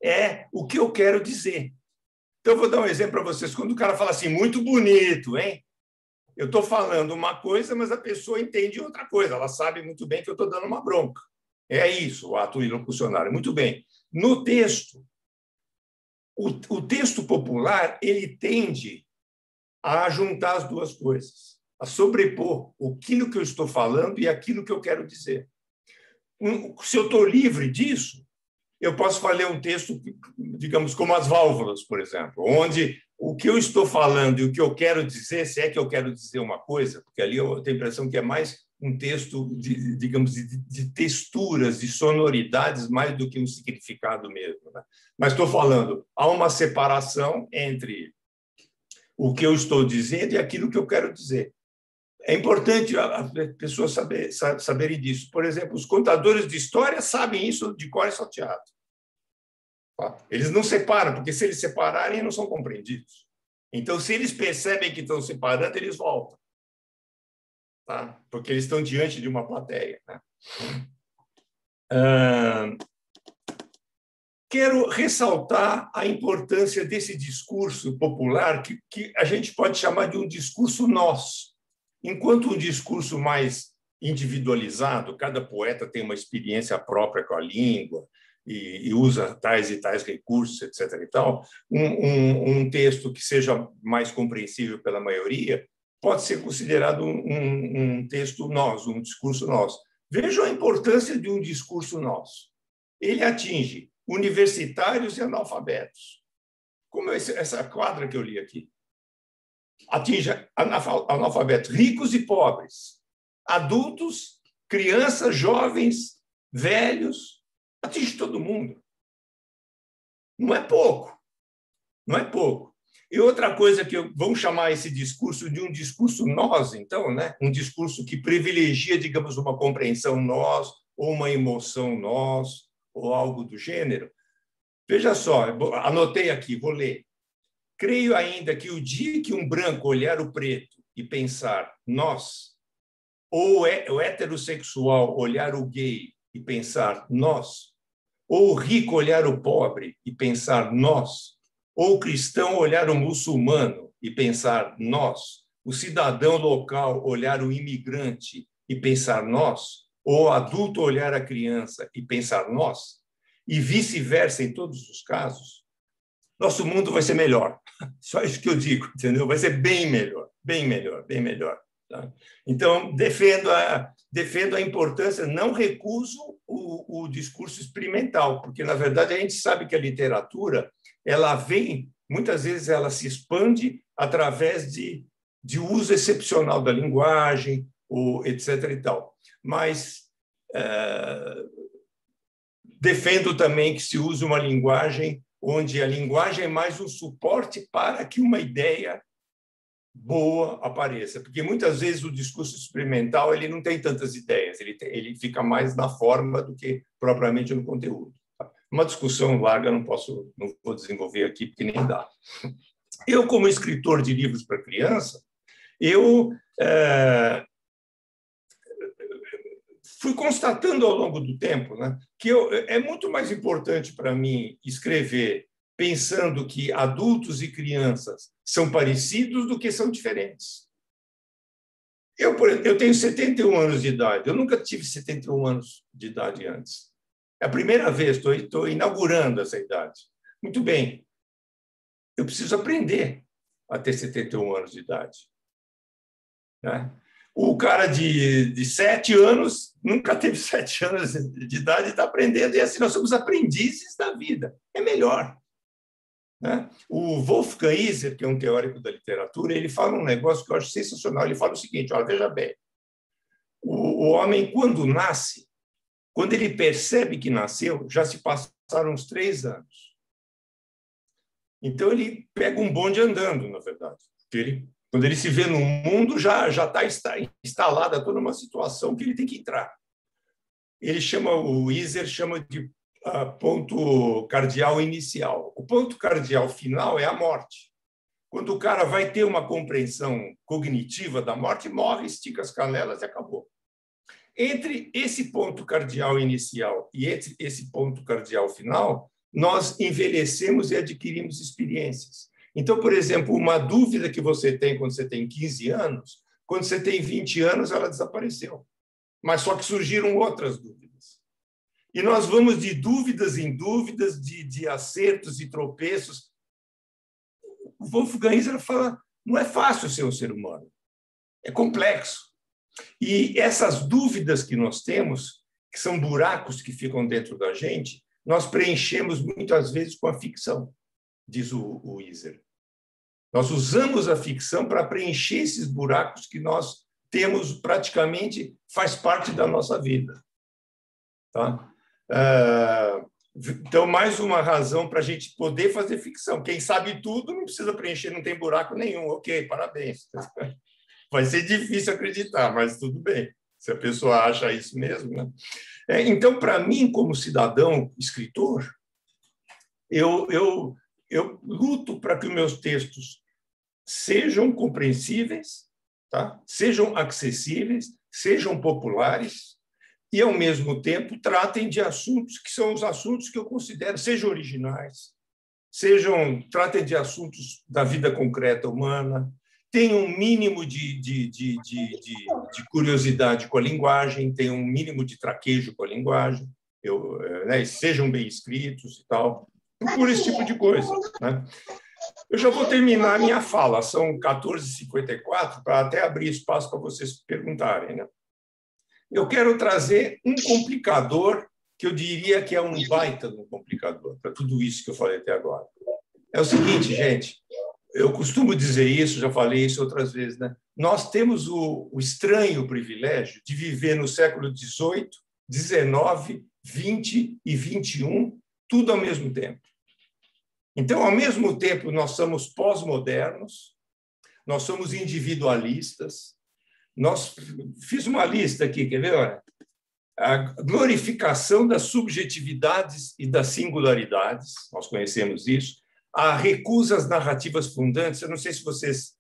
é o que eu quero dizer. Então, eu vou dar um exemplo para vocês. Quando o cara fala assim, muito bonito, hein? Eu estou falando uma coisa, mas a pessoa entende outra coisa. Ela sabe muito bem que eu estou dando uma bronca. É isso, o ato ilocucionário. Muito bem. No texto, o texto popular, ele tende a juntar as 2 coisas, a sobrepor aquilo que eu estou falando e aquilo que eu quero dizer. Se eu estou livre disso, eu posso fazer um texto, digamos, como As Válvulas, por exemplo, onde o que eu estou falando e o que eu quero dizer, se é que eu quero dizer uma coisa, porque ali eu tenho a impressão que é mais um texto, digamos, de texturas, de sonoridades, mais do que um significado mesmo. Né? Mas estou falando, há uma separação entre o que eu estou dizendo e aquilo que eu quero dizer. É importante as pessoas saberem disso. Por exemplo, os contadores de história sabem isso de cor e salteado. Eles não separam, porque se eles separarem, não são compreendidos. Então, se eles percebem que estão separando, eles voltam. Tá? Porque eles estão diante de uma plateia. Né? Quero ressaltar a importância desse discurso popular, que a gente pode chamar de um discurso nosso. Enquanto um discurso mais individualizado, cada poeta tem uma experiência própria com a língua e usa tais e tais recursos, etc. e tal, um texto que seja mais compreensível pela maioria pode ser considerado um texto nosso, um discurso nosso. Vejam a importância de um discurso nosso. Ele atinge universitários e analfabetos. Como essa quadra que eu li aqui. atinge analfabetos, ricos e pobres, adultos, crianças, jovens, velhos, atinge todo mundo. Não é pouco, não é pouco. E outra coisa que vamos chamar esse discurso de um discurso nós, então, né? Um discurso que privilegia, digamos, uma compreensão nós, ou uma emoção nós, ou algo do gênero. Veja só, anotei aqui, vou ler. Creio ainda que o dia que um branco olhar o preto e pensar nós, ou o heterossexual olhar o gay e pensar nós, ou o rico olhar o pobre e pensar nós, ou o cristão olhar o muçulmano e pensar nós, o cidadão local olhar o imigrante e pensar nós, ou o adulto olhar a criança e pensar nós, e vice-versa em todos os casos, nosso mundo vai ser melhor. Só isso que eu digo, entendeu? Vai ser bem melhor, bem melhor, bem melhor. Tá? Então, defendo a importância, não recuso o discurso experimental, porque, na verdade, a gente sabe que a literatura, ela vem, muitas vezes, ela se expande através de uso excepcional da linguagem, etc. e tal. Mas defendo também que se use uma linguagem onde a linguagem é mais um suporte para que uma ideia boa apareça, porque muitas vezes o discurso experimental ele não tem tantas ideias, ele fica mais na forma do que propriamente no conteúdo. Uma discussão larga não vou desenvolver aqui porque nem dá. Eu, como escritor de livros para criança, eu fui constatando ao longo do tempo, né, que é muito mais importante para mim escrever pensando que adultos e crianças são parecidos do que são diferentes. Eu tenho 71 anos de idade, eu nunca tive 71 anos de idade antes. É a primeira vez, estou inaugurando essa idade. Muito bem, eu preciso aprender a ter 71 anos de idade. Né? O cara de 7 anos nunca teve 7 anos de idade e está aprendendo, e assim nós somos aprendizes da vida. É melhor. Né? O Wolfgang Iser, que é um teórico da literatura, ele fala um negócio que eu acho sensacional. Ele fala o seguinte, olha, veja bem, o homem, quando nasce, quando ele percebe que nasceu, já se passaram uns 3 anos. Então, ele pega um bonde andando, na verdade. Quando ele se vê no mundo, já está instalada toda uma situação que ele tem que entrar. O Iser chama de ponto cardial inicial. O ponto cardial final é a morte. Quando o cara vai ter uma compreensão cognitiva da morte, morre, estica as canelas e acabou. Entre esse ponto cardial inicial e esse ponto cardial final, nós envelhecemos e adquirimos experiências. Então, por exemplo, uma dúvida que você tem quando você tem 15 anos, quando você tem 20 anos, ela desapareceu. Mas só que surgiram outras dúvidas. E nós vamos de dúvidas em dúvidas, de acertos e tropeços. O Wolfgang Iser fala, não é fácil ser um ser humano, é complexo. E essas dúvidas que nós temos, que são buracos que ficam dentro da gente, nós preenchemos muitas vezes com a ficção, diz o Iser. Nós usamos a ficção para preencher esses buracos que nós temos praticamente, faz parte da nossa vida. Tá? Então, mais uma razão para a gente poder fazer ficção. Quem sabe tudo não precisa preencher, não tem buraco nenhum. Ok, parabéns. Vai ser difícil acreditar, mas tudo bem, se a pessoa acha isso mesmo. Né? Então, para mim, como cidadão, escritor, eu luto para que os meus textos sejam compreensíveis, tá? Sejam acessíveis, sejam populares e, ao mesmo tempo, tratem de assuntos que são os assuntos que eu considero, sejam originais, tratem de assuntos da vida concreta humana, tenham um mínimo de curiosidade com a linguagem, tenham um mínimo de traquejo com a linguagem, sejam bem escritos e tal. Procure esse tipo de coisa. Né? Eu já vou terminar a minha fala, são 14h54, para até abrir espaço para vocês perguntarem. Né? Eu quero trazer um complicador que eu diria que é um baita de um complicador para tudo isso que eu falei até agora. É o seguinte, gente, eu costumo dizer isso, já falei isso outras vezes, né? Nós temos o estranho privilégio de viver no século XVIII, XIX, XX e XXI, tudo ao mesmo tempo. Então, ao mesmo tempo, nós somos pós-modernos, nós somos individualistas. Fiz uma lista aqui, quer ver? Olha, a glorificação das subjetividades e das singularidades, nós conhecemos isso. A recusa às narrativas fundantes, eu não sei se vocês...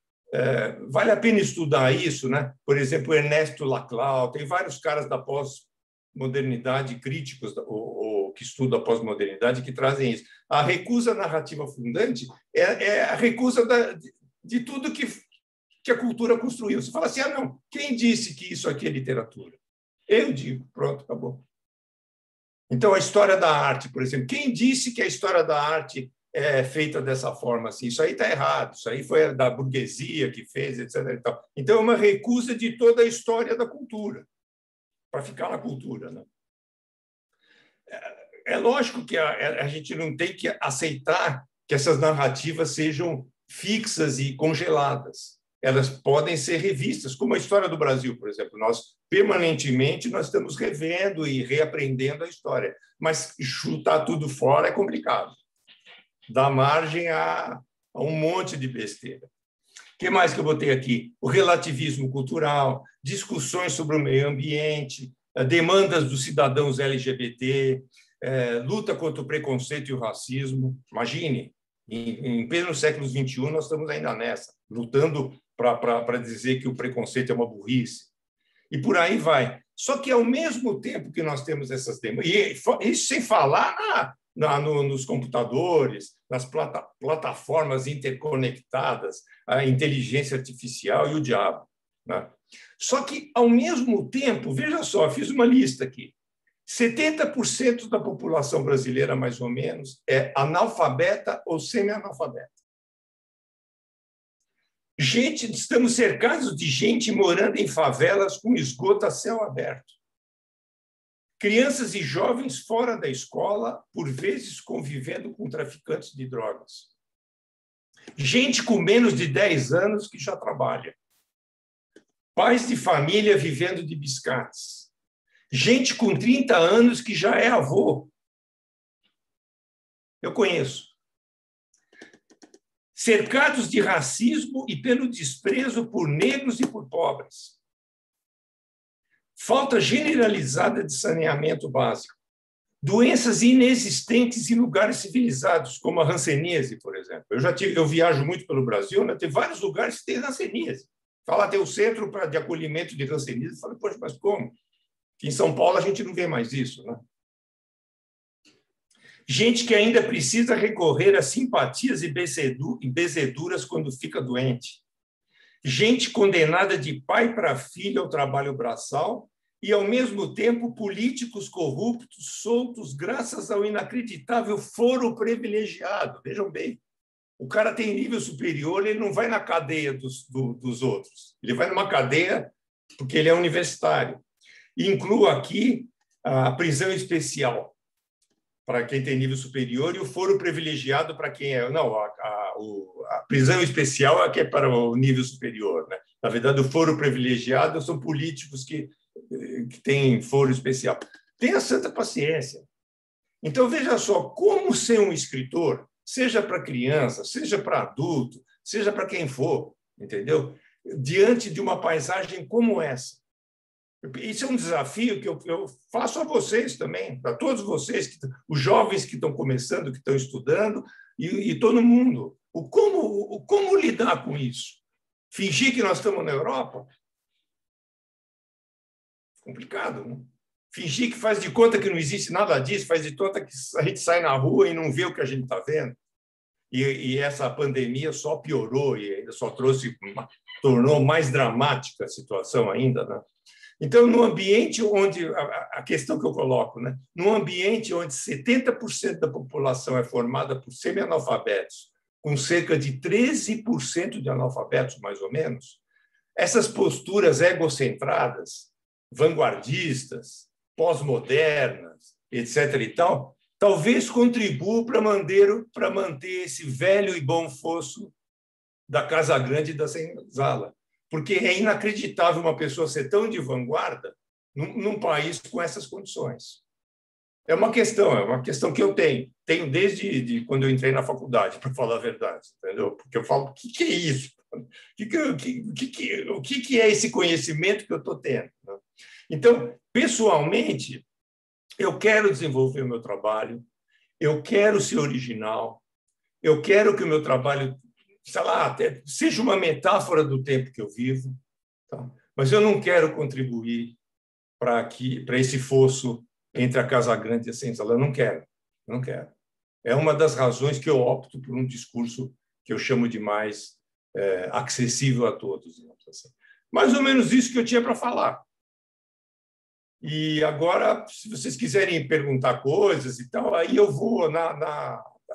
vale a pena estudar isso, né? Por exemplo, Ernesto Laclau, tem vários caras da pós-modernidade, críticos ou que estudam a pós-modernidade, que trazem isso. A recusa à narrativa fundante é a recusa de tudo que a cultura construiu. Você fala assim, não, quem disse que isso aqui é literatura? Eu digo, pronto, acabou. Então, a história da arte, por exemplo, quem disse que a história da arte é feita dessa forma assim? Isso aí está errado, isso aí foi da burguesia que fez, etc. E tal. Então, é uma recusa de toda a história da cultura, para ficar na cultura, né? É lógico que a gente não tem que aceitar que essas narrativas sejam fixas e congeladas. Elas podem ser revistas, como a história do Brasil, por exemplo. Nós, permanentemente, nós estamos revendo e reaprendendo a história. Mas chutar tudo fora é complicado. Dá margem a um monte de besteira. O que mais que eu botei aqui? O relativismo cultural, discussões sobre o meio ambiente, demandas dos cidadãos LGBT, luta contra o preconceito e o racismo. Imagine, em pleno século XXI, nós estamos ainda nessa, lutando para dizer que o preconceito é uma burrice. E por aí vai. Só que, ao mesmo tempo que nós temos essas demandas, e isso sem falar nos computadores, nas plataformas interconectadas, a inteligência artificial e o diabo, né? Só que, ao mesmo tempo, veja só, fiz uma lista aqui, 70% da população brasileira, mais ou menos, é analfabeta ou semi-analfabeta. Estamos cercados de gente morando em favelas com esgoto a céu aberto. Crianças e jovens fora da escola, por vezes convivendo com traficantes de drogas. Gente com menos de 10 anos que já trabalha. Pais de família vivendo de biscates. Gente com 30 anos que já é avô. Eu conheço. Cercados de racismo e pelo desprezo por negros e por pobres. Falta generalizada de saneamento básico. Doenças inexistentes em lugares civilizados, como a hanseníase, por exemplo. Eu viajo muito pelo Brasil, né? Tem vários lugares que tem hanseníase. Fala, tem o centro de acolhimento de hanseníase. Fala, poxa, mas como? Em São Paulo a gente não vê mais isso, né? Gente que ainda precisa recorrer a simpatias e bezeduras quando fica doente. Gente condenada de pai para filho ao trabalho braçal e, ao mesmo tempo, políticos corruptos soltos graças ao inacreditável foro privilegiado. Vejam bem, o cara tem nível superior, ele não vai na cadeia dos outros. Ele vai numa cadeia porque ele é universitário. E incluo aqui a prisão especial para quem tem nível superior e o foro privilegiado para quem é... Não, a prisão especial é que é para o nível superior, né? Na verdade, o foro privilegiado são políticos que têm foro especial. Tenha santa paciência. Então, veja só, como ser um escritor, seja para criança, seja para adulto, seja para quem for, entendeu? Diante de uma paisagem como essa. Isso é um desafio que eu faço a vocês também, para todos vocês, os jovens que estão começando, que estão estudando, e todo mundo. Como lidar com isso? Fingir que nós estamos na Europa? Complicado, né? Fingir que faz de conta que não existe nada disso, faz de conta que a gente sai na rua e não vê o que a gente está vendo. E essa pandemia só piorou e ainda tornou mais dramática a situação ainda, né? Então, no ambiente onde, a questão que eu coloco, né? Num ambiente onde 70% da população é formada por semi-analfabetos, com cerca de 13% de analfabetos, mais ou menos, essas posturas egocentradas, vanguardistas, pós-modernas, etc. e tal, talvez contribuam para manter esse velho e bom fosso da Casa Grande e da Senzala, porque é inacreditável uma pessoa ser tão de vanguarda num país com essas condições. É uma questão que eu tenho desde quando eu entrei na faculdade, para falar a verdade, entendeu? Porque eu falo, o que é isso? O que é esse conhecimento que eu estou tendo? Então, pessoalmente, eu quero desenvolver o meu trabalho, eu quero ser original, eu quero que o meu trabalho, sei lá, até seja uma metáfora do tempo que eu vivo, tá? Mas eu não quero contribuir para esse fosso entre a Casa Grande e a Senzala. Eu não quero. É uma das razões que eu opto por um discurso que eu chamo de mais acessível a todos. Assim. Mais ou menos isso que eu tinha para falar. E agora, se vocês quiserem perguntar coisas e tal, aí eu vou,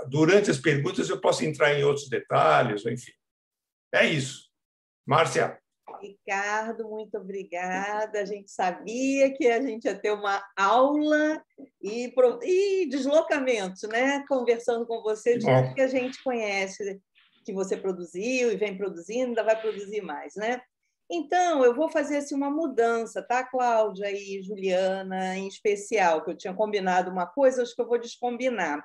durante as perguntas, eu posso entrar em outros detalhes, enfim. É isso. Márcia. Ricardo, muito obrigada. A gente sabia que a gente ia ter uma aula e deslocamentos, né? Conversando com você de tudo que a gente conhece, que você produziu e vem produzindo, ainda vai produzir mais, né? Então, eu vou fazer assim, uma mudança, tá, Cláudia e Juliana, em especial, que eu tinha combinado uma coisa, acho que eu vou descombinar,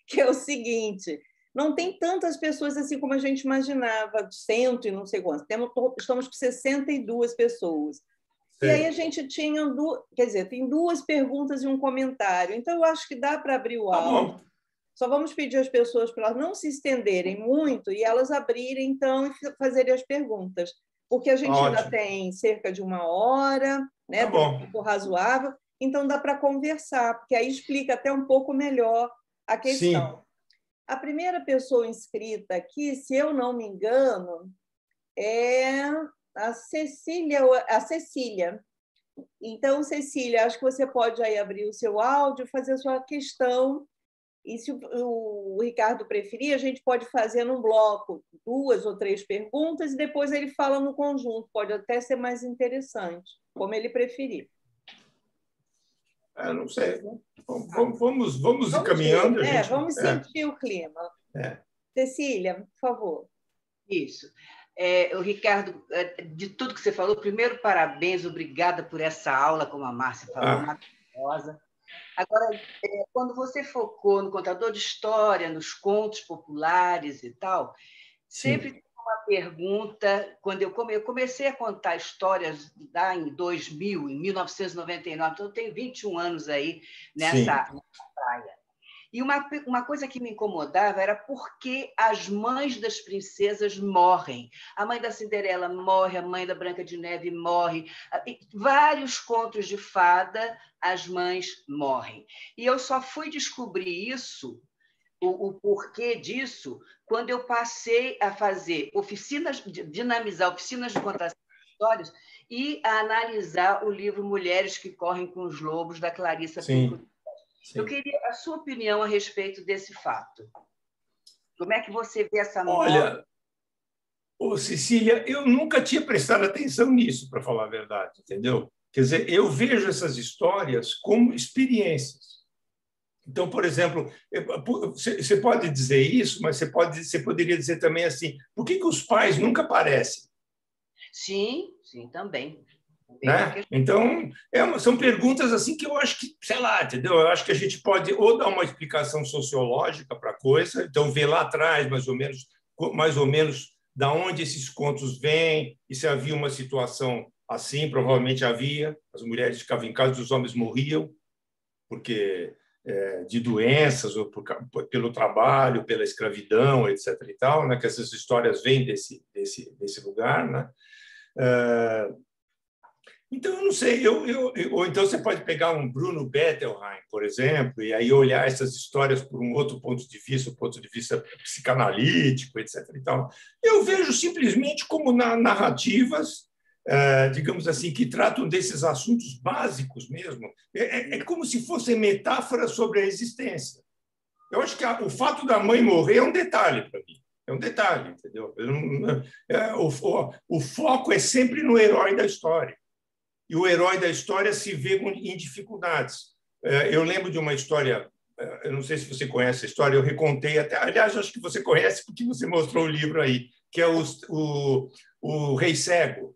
que é o seguinte: não tem tantas pessoas assim como a gente imaginava, 100 e não sei quantos. Estamos com 62 pessoas. Sim. E aí a gente tinha tem 2 perguntas e um comentário. Então, eu acho que dá para abrir o áudio. Só vamos pedir às pessoas para elas não se estenderem muito e elas abrirem, então, e fazerem as perguntas. Porque a gente ainda tem cerca de 1 hora, né? Tem um tempo razoável, então dá para conversar, porque aí explica até um pouco melhor a questão. Sim. A primeira pessoa inscrita aqui, se eu não me engano, é a Cecília. Então, Cecília, acho que você pode aí abrir o seu áudio, fazer a sua questão. E se o Ricardo preferir, a gente pode fazer num bloco 2 ou 3 perguntas e depois ele fala no conjunto. Pode até ser mais interessante, como ele preferir. Não sei. Vamos ir caminhando. Vamos sentir o clima. Cecília, por favor. Isso. O Ricardo, de tudo que você falou, primeiro, parabéns, obrigada por essa aula, como a Márcia falou, maravilhosa. Agora, quando você focou no contador de história, nos contos populares e tal, sempre tem uma pergunta. Quando eu comecei a contar histórias lá em 2000, em 1999, então eu tenho 21 anos aí nessa praia. E uma coisa que me incomodava era por que as mães das princesas morrem. A mãe da Cinderela morre, a mãe da Branca de Neve morre. Vários contos de fada, as mães morrem. E eu só fui descobrir isso, o porquê disso, quando eu passei a fazer dinamizar oficinas de contação de histórias e a analisar o livro Mulheres que Correm com os Lobos, da Clarissa Pinkola. Eu queria a sua opinião a respeito desse fato. Como é que você vê essa Olha, Cecília, eu nunca tinha prestado atenção nisso, para falar a verdade, entendeu? Quer dizer, eu vejo essas histórias como experiências. Então, por exemplo, você pode dizer isso, mas você poderia dizer também assim, por que os pais nunca aparecem? Sim, também. Né? Então, são perguntas assim que eu acho que, sei lá, entendeu? Eu acho que a gente pode ou dar uma explicação sociológica para a coisa, então ver lá atrás, mais ou menos, da onde esses contos vêm, e se havia uma situação assim, provavelmente havia, as mulheres ficavam em casa, os homens morriam, porque de doenças, ou pelo trabalho, pela escravidão, etc. e tal, né? Que essas histórias vêm desse lugar, né? Então, eu não sei, ou então você pode pegar um Bruno Bettelheim, por exemplo, e aí olhar essas histórias por um outro ponto de vista, o ponto de vista psicanalítico, etc. e tal. Eu vejo simplesmente como narrativas, digamos assim, que tratam desses assuntos básicos mesmo. É como se fossem metáforas sobre a existência. Eu acho que o fato da mãe morrer é um detalhe para mim. É um detalhe, entendeu? O foco é sempre no herói da história. E o herói da história se vê em dificuldades. Eu lembro de uma história, eu não sei se você conhece a história, eu recontei até, aliás, acho que você conhece porque você mostrou o livro aí, que é o Rei Cego.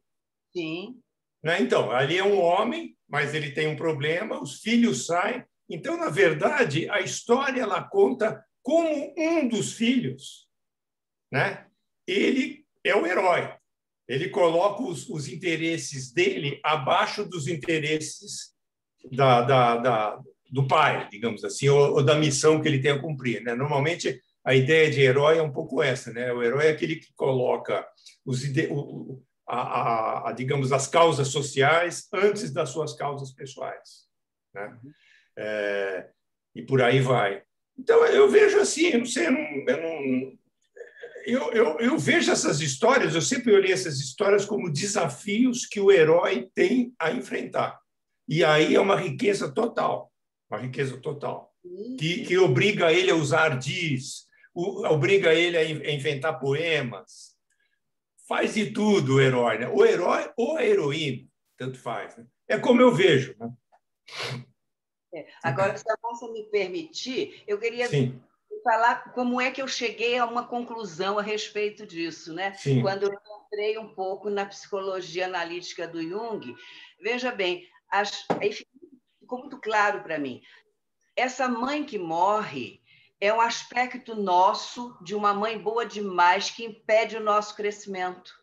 Sim. Né? Então, ali é um homem, mas ele tem um problema, os filhos saem. Então, na verdade, a história ela conta como um dos filhos, né? Ele é o herói. Ele coloca os interesses dele abaixo dos interesses do pai, digamos assim, ou da missão que ele tem a cumprir. Né? Normalmente, a ideia de herói é um pouco essa. Né? O herói é aquele que coloca digamos, as causas sociais antes das suas causas pessoais. Né? E por aí vai. Então, eu vejo assim, eu não sei, eu vejo essas histórias, eu sempre olhei essas histórias como desafios que o herói tem a enfrentar. E aí é uma riqueza total, que obriga ele a usar ardis, obriga ele a inventar poemas, faz de tudo o herói, né? O herói ou a heroína, tanto faz. Né? É como eu vejo. Né? Agora, se a moça me permitir, eu queria Sim. falar como é que eu cheguei a uma conclusão a respeito disso, né? Sim. Quando eu entrei um pouco na psicologia analítica do Jung, veja bem, aí ficou muito claro para mim. Essa mãe que morre é um aspecto nosso de uma mãe boa demais que impede o nosso crescimento.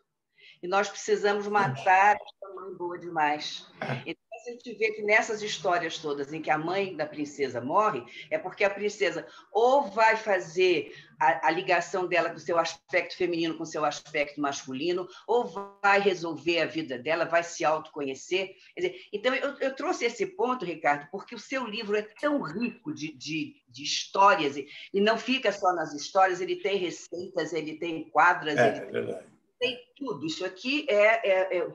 E nós precisamos matar essa mãe boa demais. Então, a gente vê que nessas histórias todas em que a mãe da princesa morre, é porque a princesa ou vai fazer a ligação dela com o seu aspecto feminino com o seu aspecto masculino, ou vai resolver a vida dela, vai se autoconhecer. Quer dizer, então, eu trouxe esse ponto, Ricardo, porque o seu livro é tão rico de histórias, e não fica só nas histórias, ele tem receitas, ele tem quadras, É verdade. Tem tudo. Isso aqui é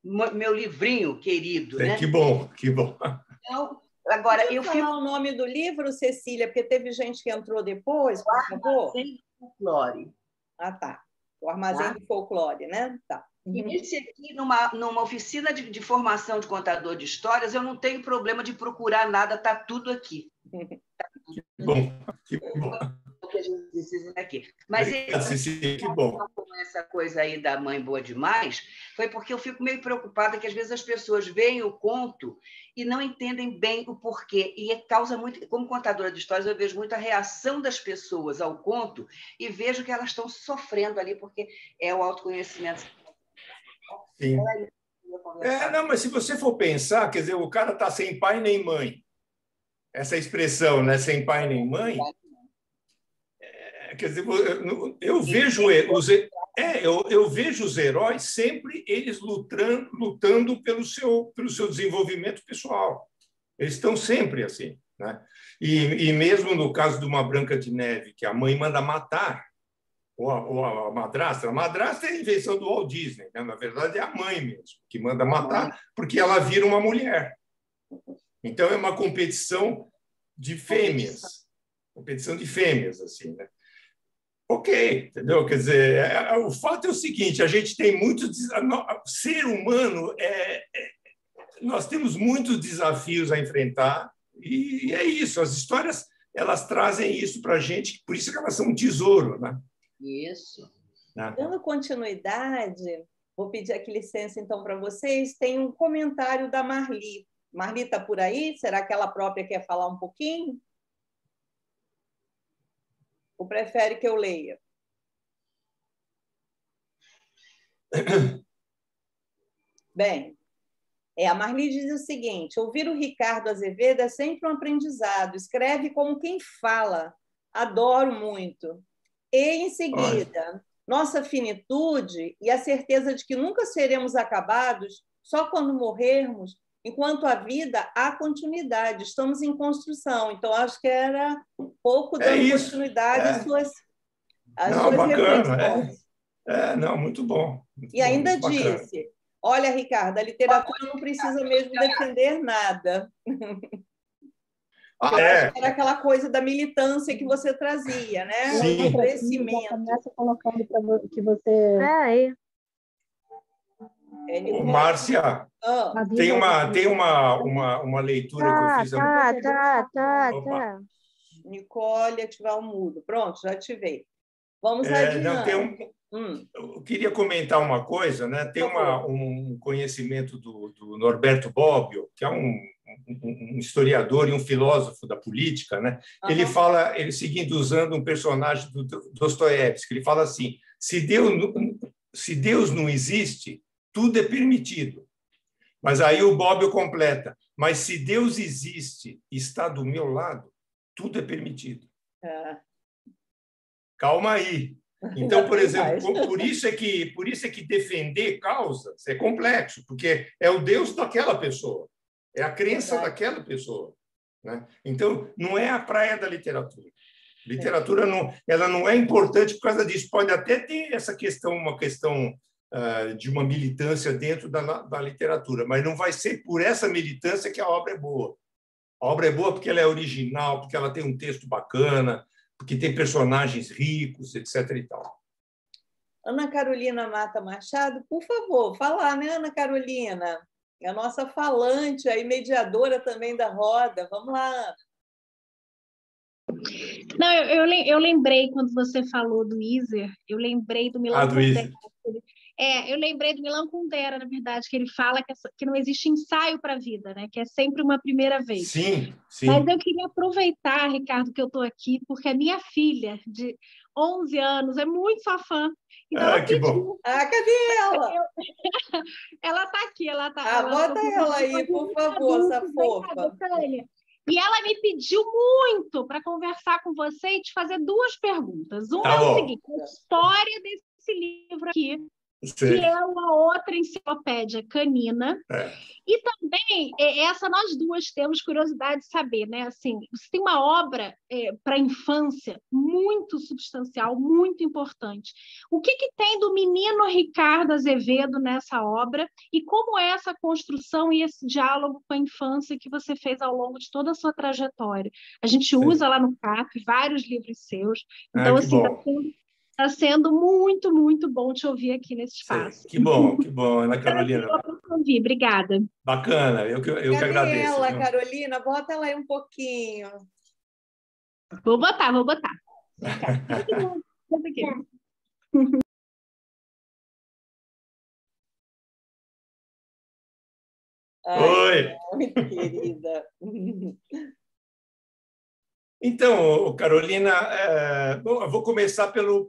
meu livrinho querido, né? Que bom, que bom. Então, agora, eu falar o nome do livro, Cecília, porque teve gente que entrou depois, por favor. Armazém do Folclore. Ah, tá. O Armazém do Folclore, né? Tá. E esse aqui, numa oficina de formação de contador de histórias, eu não tenho problema de procurar nada, está tudo aqui. Que bom, que bom. Que a gente precisa aqui. Mas que bom. Com essa coisa aí da mãe boa demais, foi porque eu fico meio preocupada que às vezes as pessoas veem o conto e não entendem bem o porquê. E causa muito, como contadora de histórias, eu vejo muita reação das pessoas ao conto e vejo que elas estão sofrendo ali, porque é o autoconhecimento. Sim. Não, mas se você for pensar, quer dizer, o cara está sem pai nem mãe. Essa expressão, né, sem pai nem mãe, quer dizer, eu vejo os heróis sempre eles lutando pelo seu desenvolvimento pessoal. Eles estão sempre assim, né? E mesmo no caso de uma Branca de Neve, que a mãe manda matar, ou a madrasta é a invenção do Walt Disney, né? Na verdade é a mãe mesmo que manda matar, porque ela vira uma mulher. Então é uma competição de fêmeas, assim, né? Ok, entendeu? Quer dizer, o fato é o seguinte: a gente tem ser humano nós temos muitos desafios a enfrentar e é isso. As histórias elas trazem isso para a gente, por isso que elas são um tesouro, né? Isso. Né? Dando continuidade, vou pedir aqui licença então para vocês. Tem um comentário da Marli. Marli está por aí? Será que ela própria quer falar um pouquinho? Ou prefere que eu leia? Bem, a Marli diz o seguinte: ouvir o Ricardo Azevedo é sempre um aprendizado. Escreve como quem fala. Adoro muito. E, em seguida, nossa finitude e a certeza de que nunca seremos acabados só quando morrermos. Enquanto a vida, há continuidade. Estamos em construção. Então, acho que era um pouco dando continuidade às suas reflexões. Não, muito bom. E ainda disse: olha, Ricardo, a literatura não precisa mesmo defender nada. Acho que era aquela coisa da militância que você trazia, né? Sim. O crescimento. Começa colocando para que você... Márcia, tem uma leitura que eu fiz. Nicole, ativar o mudo. Pronto, já ativei. Vamos adiante. Eu queria comentar uma coisa, né? Tem um conhecimento do Norberto Bobbio, que é um historiador e um filósofo da política, né? Ele fala, ele seguindo usando um personagem do Dostoiévski, ele fala assim: se Deus não existe, tudo é permitido. Mas aí o Bobbio completa: mas se Deus existe e está do meu lado, tudo é permitido. Calma aí. Então, por exemplo, por isso é que defender causas é complexo, porque é o Deus daquela pessoa, é a crença daquela pessoa, né? Então, não é a praia da literatura. Literatura ela não é importante por causa disso. Pode até ter essa questão, uma questão de uma militância dentro da literatura, mas não vai ser por essa militância que a obra é boa. A obra é boa porque ela é original, porque ela tem um texto bacana, porque tem personagens ricos, etc. e tal. Ana Carolina Mata Machado, por favor, falar, né, Ana Carolina? É a nossa falante, aí, mediadora também da roda. Vamos lá, Ana. Não, eu lembrei, quando você falou do Iser, eu lembrei do Milan Kundera. Eu lembrei do Milan Kundera, na verdade, que ele fala que não existe ensaio para a vida, né? Que é sempre uma primeira vez. Sim, sim. Mas eu queria aproveitar, Ricardo, que eu estou aqui, porque a minha filha, de 11 anos, é muito sua fã. Então, ela que pediu... bom. Cadê ela? Ela está aqui, ela está. Bota ela aí, por favor, essa fofa. E ela me pediu muito para conversar com você e te fazer duas perguntas. Uma é o seguinte: a história desse livro aqui, que é uma outra enciclopédia canina. E também, essa nós duas temos curiosidade de saber, né? Assim, você tem uma obra para a infância muito substancial, muito importante. O que tem do menino Ricardo Azevedo nessa obra e como é essa construção e esse diálogo com a infância que você fez ao longo de toda a sua trajetória? A gente usa lá no CAP vários livros seus. Então, assim, está sendo muito, muito bom te ouvir aqui nesse espaço. Que bom, Ana Carolina. Obrigada. Bacana, eu que agradeço. Cadê ela, Carolina? Bota ela aí um pouquinho. Vou botar. Oi. Muito querida. Então, Carolina, eu vou começar pelo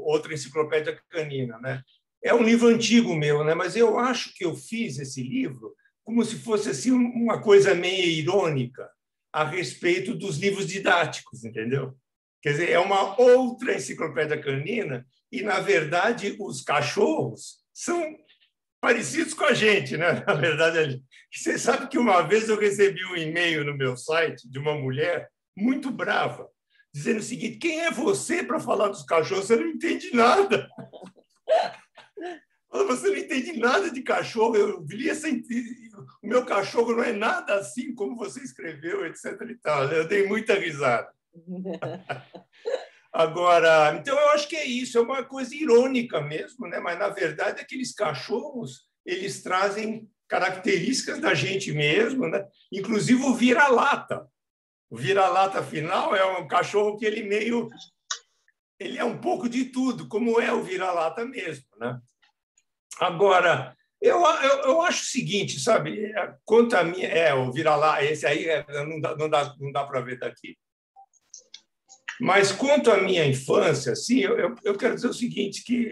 outra enciclopédia canina, né? É um livro antigo meu, né? Mas eu acho que eu fiz esse livro como se fosse assim uma coisa meio irônica a respeito dos livros didáticos, entendeu? Quer dizer, é uma outra enciclopédia canina e, na verdade, os cachorros são parecidos com a gente, né? Na verdade, você sabe que uma vez eu recebi um e-mail no meu site de uma mulher muito brava, dizendo o seguinte: quem é você para falar dos cachorros? Você não entende nada. Você não entende nada de cachorro. Eu li o meu cachorro não é nada assim como você escreveu, etc. e tal. Eu dei muita risada. Agora, então eu acho que é isso, é uma coisa irônica mesmo, né? Mas na verdade aqueles cachorros, eles trazem características da gente mesmo, né? Inclusive o vira-lata. O vira-lata final é um cachorro que ele é um pouco de tudo, como é o vira-lata mesmo, né? Agora, eu acho o seguinte, sabe? Quanto a minha, o vira-lata, esse aí não dá para ver daqui. Mas quanto à minha infância, assim, eu quero dizer o seguinte, que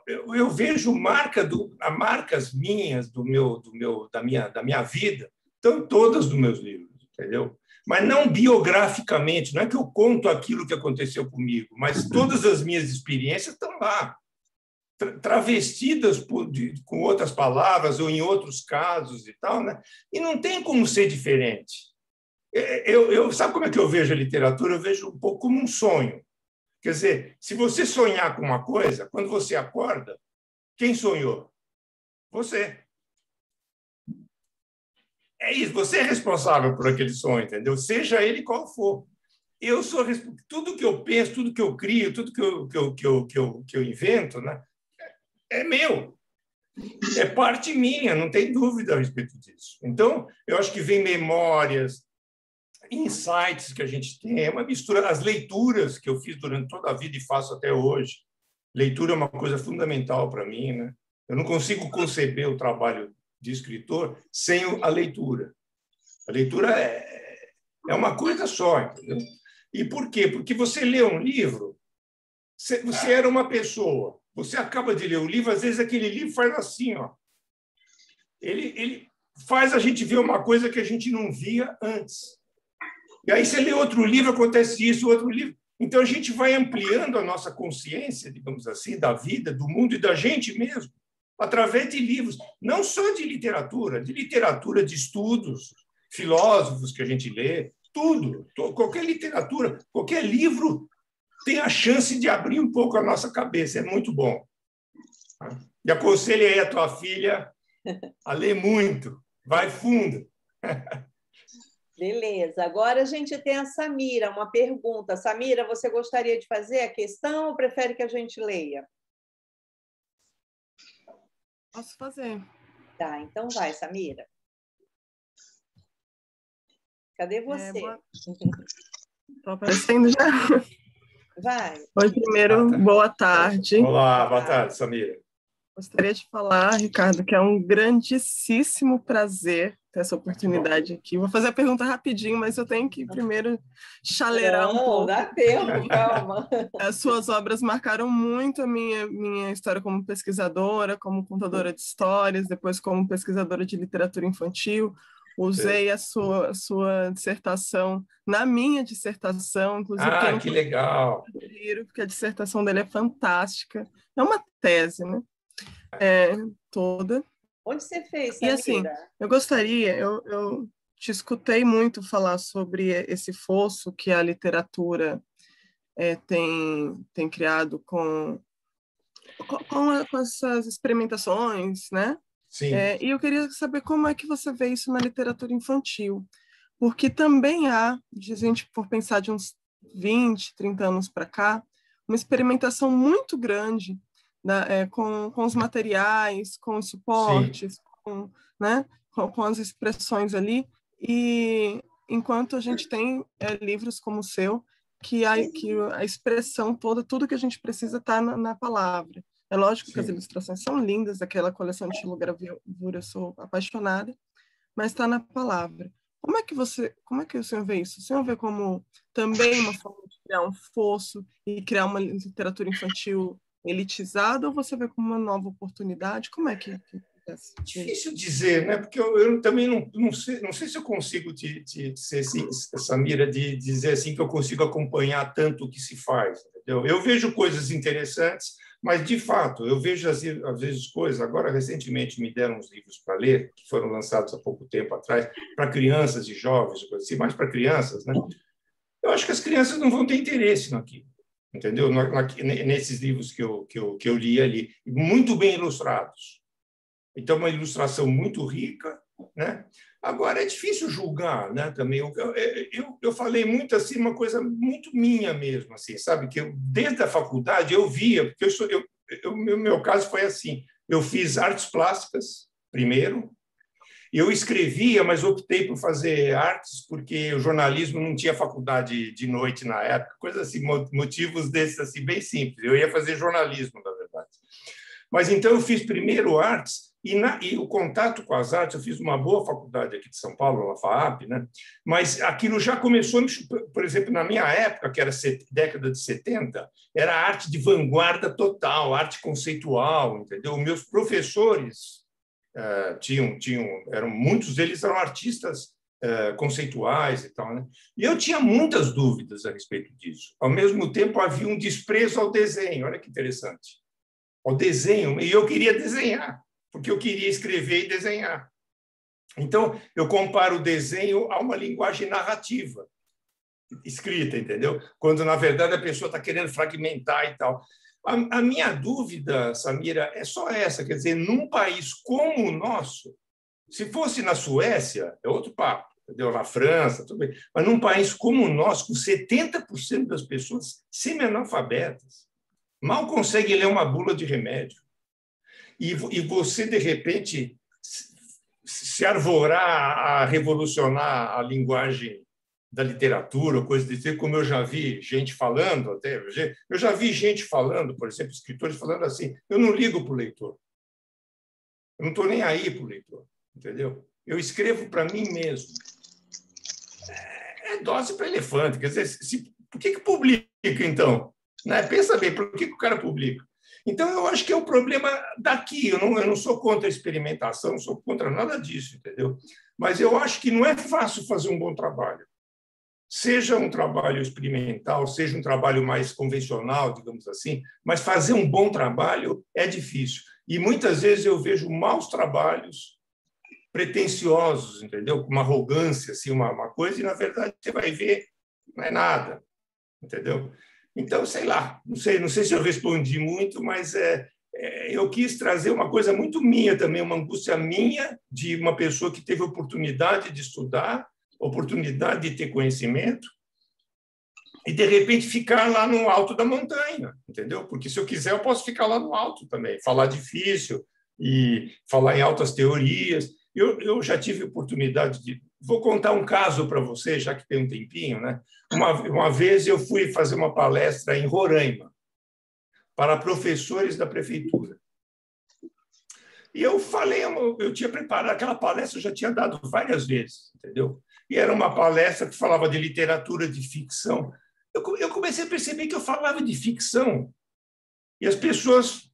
eu vejo marcas minhas da minha vida, estão todas nos meus livros, entendeu? Mas não biograficamente, não é que eu conto aquilo que aconteceu comigo, mas todas as minhas experiências estão lá, travestidas com outras palavras ou em outros casos e tal, né? E não tem como ser diferente. Sabe como é que eu vejo a literatura? Eu vejo um pouco como um sonho. Quer dizer, se você sonhar com uma coisa, quando você acorda, quem sonhou? Você. É isso, você é responsável por aquele sonho, entendeu? Seja ele qual for. Eu sou tudo que eu penso, tudo que eu crio, tudo que eu invento, né? É meu. É parte minha, não tem dúvida a respeito disso. Então, eu acho que vem memórias, insights que a gente tem, é uma mistura, as leituras que eu fiz durante toda a vida e faço até hoje, Leitura é uma coisa fundamental para mim, né? Eu não consigo conceber o trabalho de escritor sem a leitura. A leitura é uma coisa só, entendeu? E por quê? Porque você lê um livro, você era uma pessoa, você acaba de ler o livro, às vezes aquele livro faz assim, ó. Ele faz a gente ver uma coisa que a gente não via antes. E aí você lê outro livro, acontece isso, outro livro. Então a gente vai ampliando a nossa consciência, digamos assim, da vida, do mundo e da gente mesmo, através de livros, não só de literatura, de estudos, filósofos que a gente lê, tudo, qualquer literatura, qualquer livro tem a chance de abrir um pouco a nossa cabeça, é muito bom. E aconselho aí a tua filha a ler muito, vai fundo. Beleza, agora a gente tem a Samira, uma pergunta. Samira, você gostaria de fazer a questão ou prefere que a gente leia? Posso fazer. Tá, então vai, Samira. Cadê você? Estou aparecendo já? Vai. Oi, primeiro, boa tarde. Olá, boa tarde, Samira. Gostaria de falar, Ricardo, que é um grandíssimo prazer ter essa oportunidade aqui. Vou fazer a pergunta rapidinho, mas eu tenho que primeiro chaleirar um pouco. Dá tempo, calma. As suas obras marcaram muito a minha história como pesquisadora, como contadora de histórias, depois como pesquisadora de literatura infantil. Usei a sua dissertação na minha dissertação, inclusive. Que legal! Porque a dissertação dele é fantástica. É uma tese, né? Toda. Onde você fez, Samira? E assim, eu gostaria, eu te escutei muito falar sobre esse fosso que a literatura tem criado com essas experimentações, né? Sim. E eu queria saber como é que você vê isso na literatura infantil, porque também há, se a gente for pensar de uns 20, 30 anos para cá, uma experimentação muito grande com os materiais, com os suportes, né, com as expressões ali, e enquanto a gente tem livros como o seu, que a expressão toda, tudo que a gente precisa está na palavra. É lógico que as ilustrações são lindas, aquela coleção de xilogravura, eu sou apaixonada, mas está na palavra. Como é que o senhor vê isso? O senhor vê como também uma forma de criar um fosso e criar uma literatura infantil elitizada, ou você vê como uma nova oportunidade? Como é que acontece? Difícil dizer, né? Porque eu também não sei se eu consigo ser assim, Samira, de dizer assim que eu consigo acompanhar tanto o que se faz. Entendeu? Eu vejo coisas interessantes, mas, de fato, eu vejo às vezes coisas. Agora, recentemente, me deram uns livros para ler, que foram lançados há pouco tempo atrás, para crianças e jovens, assim, mais para crianças, né? Eu acho que as crianças não vão ter interesse naquilo, entendeu? Nesses livros que eu li ali, muito bem ilustrados. Então, uma ilustração muito rica, né? Agora, é difícil julgar, né? Também eu falei muito assim, uma coisa muito minha mesmo, assim, sabe? Que desde a faculdade eu via, porque o meu caso foi assim, eu fiz artes plásticas primeiro, eu escrevia, mas optei por fazer artes porque o jornalismo não tinha faculdade de noite na época, coisa assim, motivos desses assim bem simples. Eu ia fazer jornalismo, na verdade. Mas então eu fiz primeiro artes. E o contato com as artes, eu fiz uma boa faculdade aqui de São Paulo, na FAAP, né? Mas aquilo já começou, por exemplo, na minha época, que era década de 70, era arte de vanguarda total, arte conceitual, entendeu? Meus professores muitos deles eram artistas conceituais e tal, né? E eu tinha muitas dúvidas a respeito disso. Ao mesmo tempo, havia um desprezo ao desenho, olha que interessante, ao desenho, e eu queria desenhar, porque eu queria escrever e desenhar. Então, eu comparo o desenho a uma linguagem narrativa, escrita, entendeu? Quando, na verdade, a pessoa está querendo fragmentar e tal. A minha dúvida, Samira, é só essa, quer dizer, num país como o nosso, se fosse na Suécia, é outro papo, entendeu? Na França, tudo bem, mas num país como o nosso, com 70% das pessoas semi-analfabetas, mal conseguem ler uma bula de remédio, e você, de repente, se arvorar a revolucionar a linguagem da literatura, coisa de dizer, como eu já vi gente falando, até eu já vi gente falando, por exemplo, escritores falando assim: eu não ligo para o leitor, eu não estou nem aí para o leitor, entendeu? Eu escrevo para mim mesmo. É dose para elefante, quer dizer, por que publica, então? Né? Pensa bem, por que o cara publica? Então, eu acho que é o problema daqui. Eu não sou contra a experimentação, não sou contra nada disso, entendeu? Mas eu acho que não é fácil fazer um bom trabalho. Seja um trabalho experimental, seja um trabalho mais convencional, digamos assim, mas fazer um bom trabalho é difícil. E muitas vezes eu vejo maus trabalhos pretensiosos, entendeu? Com uma arrogância, assim, uma coisa, e na verdade você vai ver, não é nada, entendeu? Então, sei lá, não sei se eu respondi muito, mas eu quis trazer uma coisa muito minha também, uma angústia minha de uma pessoa que teve oportunidade de estudar, oportunidade de ter conhecimento, e, de repente, ficar lá no alto da montanha, entendeu? Porque, se eu quiser, eu posso ficar lá no alto também, falar difícil e falar em altas teorias. Eu já tive oportunidade de... Vou contar um caso para você, já que tem um tempinho, né? Uma vez eu fui fazer uma palestra em Roraima para professores da prefeitura. E eu tinha preparado aquela palestra, eu já tinha dado várias vezes, entendeu? E era uma palestra que falava de literatura de ficção. Eu comecei a perceber que eu falava de ficção e as pessoas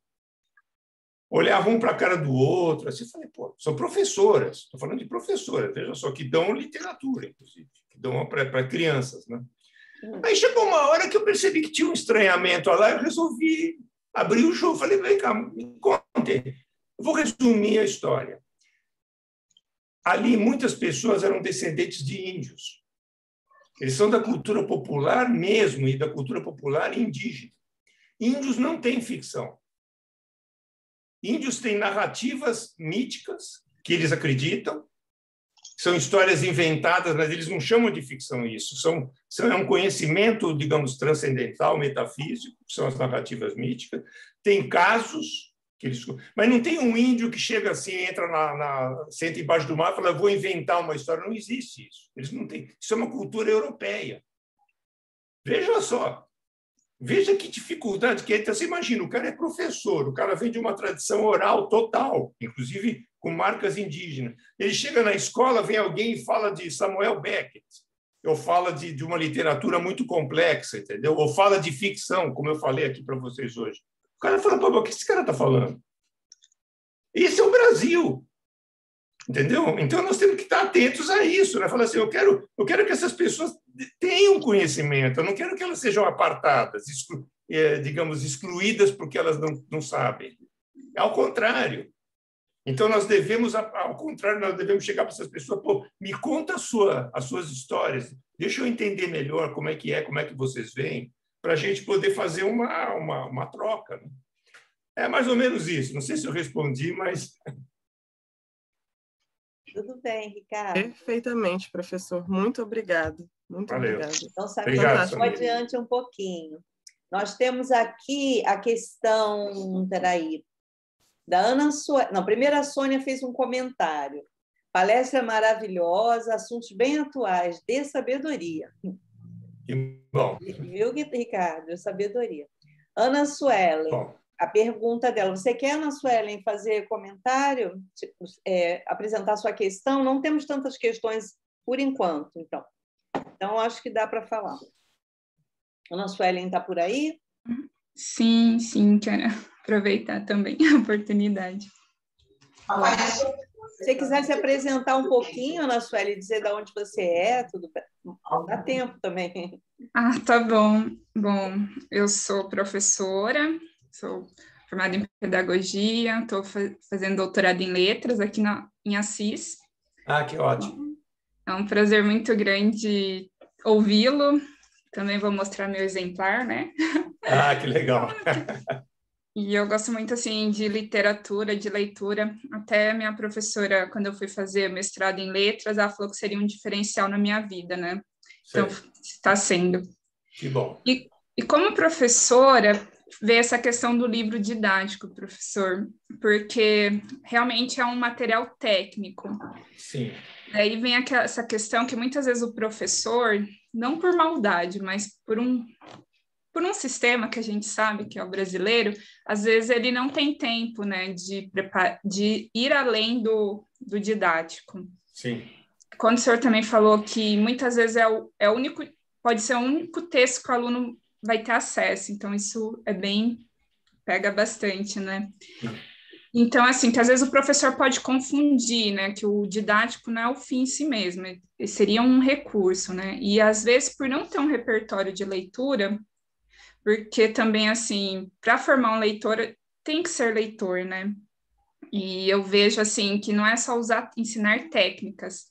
olhavam um para a cara do outro, assim, eu falei, pô, são professoras, estou falando de professoras, veja só, que dão literatura, inclusive, que dão para crianças, né? Aí chegou uma hora que eu percebi que tinha um estranhamento lá, eu resolvi abrir o jogo, falei, vem cá, me conte. Eu vou resumir a história. Ali, muitas pessoas eram descendentes de índios. Eles são da cultura popular mesmo, e da cultura popular indígena. Índios não têm ficção. Índios têm narrativas míticas, que eles acreditam, são histórias inventadas, mas eles não chamam de ficção isso. É um conhecimento, digamos, transcendental, metafísico, que são as narrativas míticas. Tem casos que eles... Mas não tem um índio que chega assim, entra senta embaixo do mar e fala, vou inventar uma história. Não existe isso. Eles não têm. Isso é uma cultura europeia. Veja só. Veja que dificuldade que é. Então, você imagina, o cara é professor, o cara vem de uma tradição oral total, inclusive com marcas indígenas. Ele chega na escola, vem alguém e fala de Samuel Beckett, ou fala de uma literatura muito complexa, entendeu? Ou fala de ficção, como eu falei aqui para vocês hoje. O cara fala, pô, o que esse cara está falando? Esse é o Brasil, entendeu? Então, nós temos que estar atentos a isso, né? Falar assim, eu quero que essas pessoas tenham conhecimento, eu não quero que elas sejam apartadas, digamos, excluídas porque elas não sabem. Ao contrário. Então, nós devemos chegar para essas pessoas, pô, me conta as suas histórias, deixa eu entender melhor como é que vocês veem, para a gente poder fazer uma troca. Né? É mais ou menos isso. Não sei se eu respondi, mas... Tudo bem, Ricardo. Perfeitamente, professor. Muito obrigada. Muito obrigada. Então, vamos adiante um pouquinho. Nós temos aqui a questão, peraí, da Ana Sueli. Não, primeiro a Sônia fez um comentário. Palestra maravilhosa, assuntos bem atuais, de sabedoria. Que bom. Viu, Ricardo? Sabedoria. Ana Suelen, a pergunta dela. Você quer, Ana Suelen, fazer comentário? Apresentar sua questão? Não temos tantas questões por enquanto, então. Então, acho que dá para falar. Ana Suelen está por aí? Sim, quero aproveitar também a oportunidade. Se você quiser se apresentar um pouquinho, Ana Sueli, dizer de onde você é, tudo bem. Dá tempo também. Ah, tá bom. Bom, eu sou professora, sou formada em pedagogia, estou fazendo doutorado em letras aqui em Assis. Ah, que ótimo. É um prazer muito grande ouvi-lo. Também vou mostrar meu exemplar, né? Ah, que legal. E eu gosto muito, assim, de literatura, de leitura. Até minha professora, quando eu fui fazer mestrado em letras, ela falou que seria um diferencial na minha vida, né? Então, está sendo. Que bom. E como professora, ver essa questão do livro didático, professor, porque realmente é um material técnico. Sim. Aí vem essa questão que muitas vezes o professor, não por maldade, mas por um sistema que a gente sabe que é o brasileiro, às vezes ele não tem tempo, né, de ir além do didático. Sim. Quando o senhor também falou que muitas vezes é o único, pode ser o único texto que o aluno vai ter acesso, então isso pega bastante, né? Então, assim, que às vezes o professor pode confundir, né, que o didático não é o fim em si mesmo, seria um recurso, né? E às vezes, por não ter um repertório de leitura, porque também, assim, para formar um leitor, tem que ser leitor, né? E eu vejo, assim, que não é só ensinar técnicas,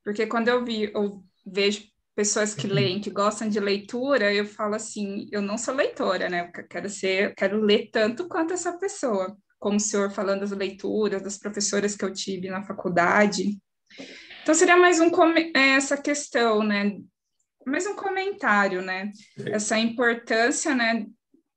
porque quando eu vejo pessoas que leem, que gostam de leitura, eu falo assim, eu não sou leitora, né? Eu quero ler tanto quanto essa pessoa, como o senhor falando das leituras, das professoras que eu tive na faculdade. Então, seria mais essa questão, né? Mais um comentário, né? Essa importância, né,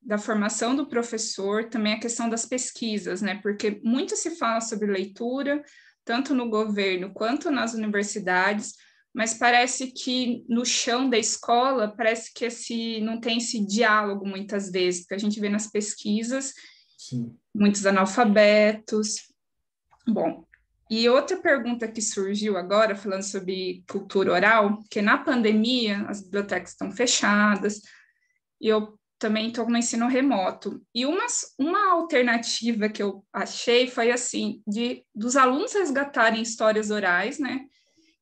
da formação do professor, também a questão das pesquisas, né? Porque muito se fala sobre leitura, tanto no governo quanto nas universidades, mas parece que no chão da escola, parece que não tem esse diálogo muitas vezes, porque a gente vê nas pesquisas, sim, muitos analfabetos. Bom, e outra pergunta que surgiu agora, falando sobre cultura oral, que na pandemia as bibliotecas estão fechadas, e eu também estou no ensino remoto. E uma alternativa que eu achei foi assim, dos alunos resgatarem histórias orais, né?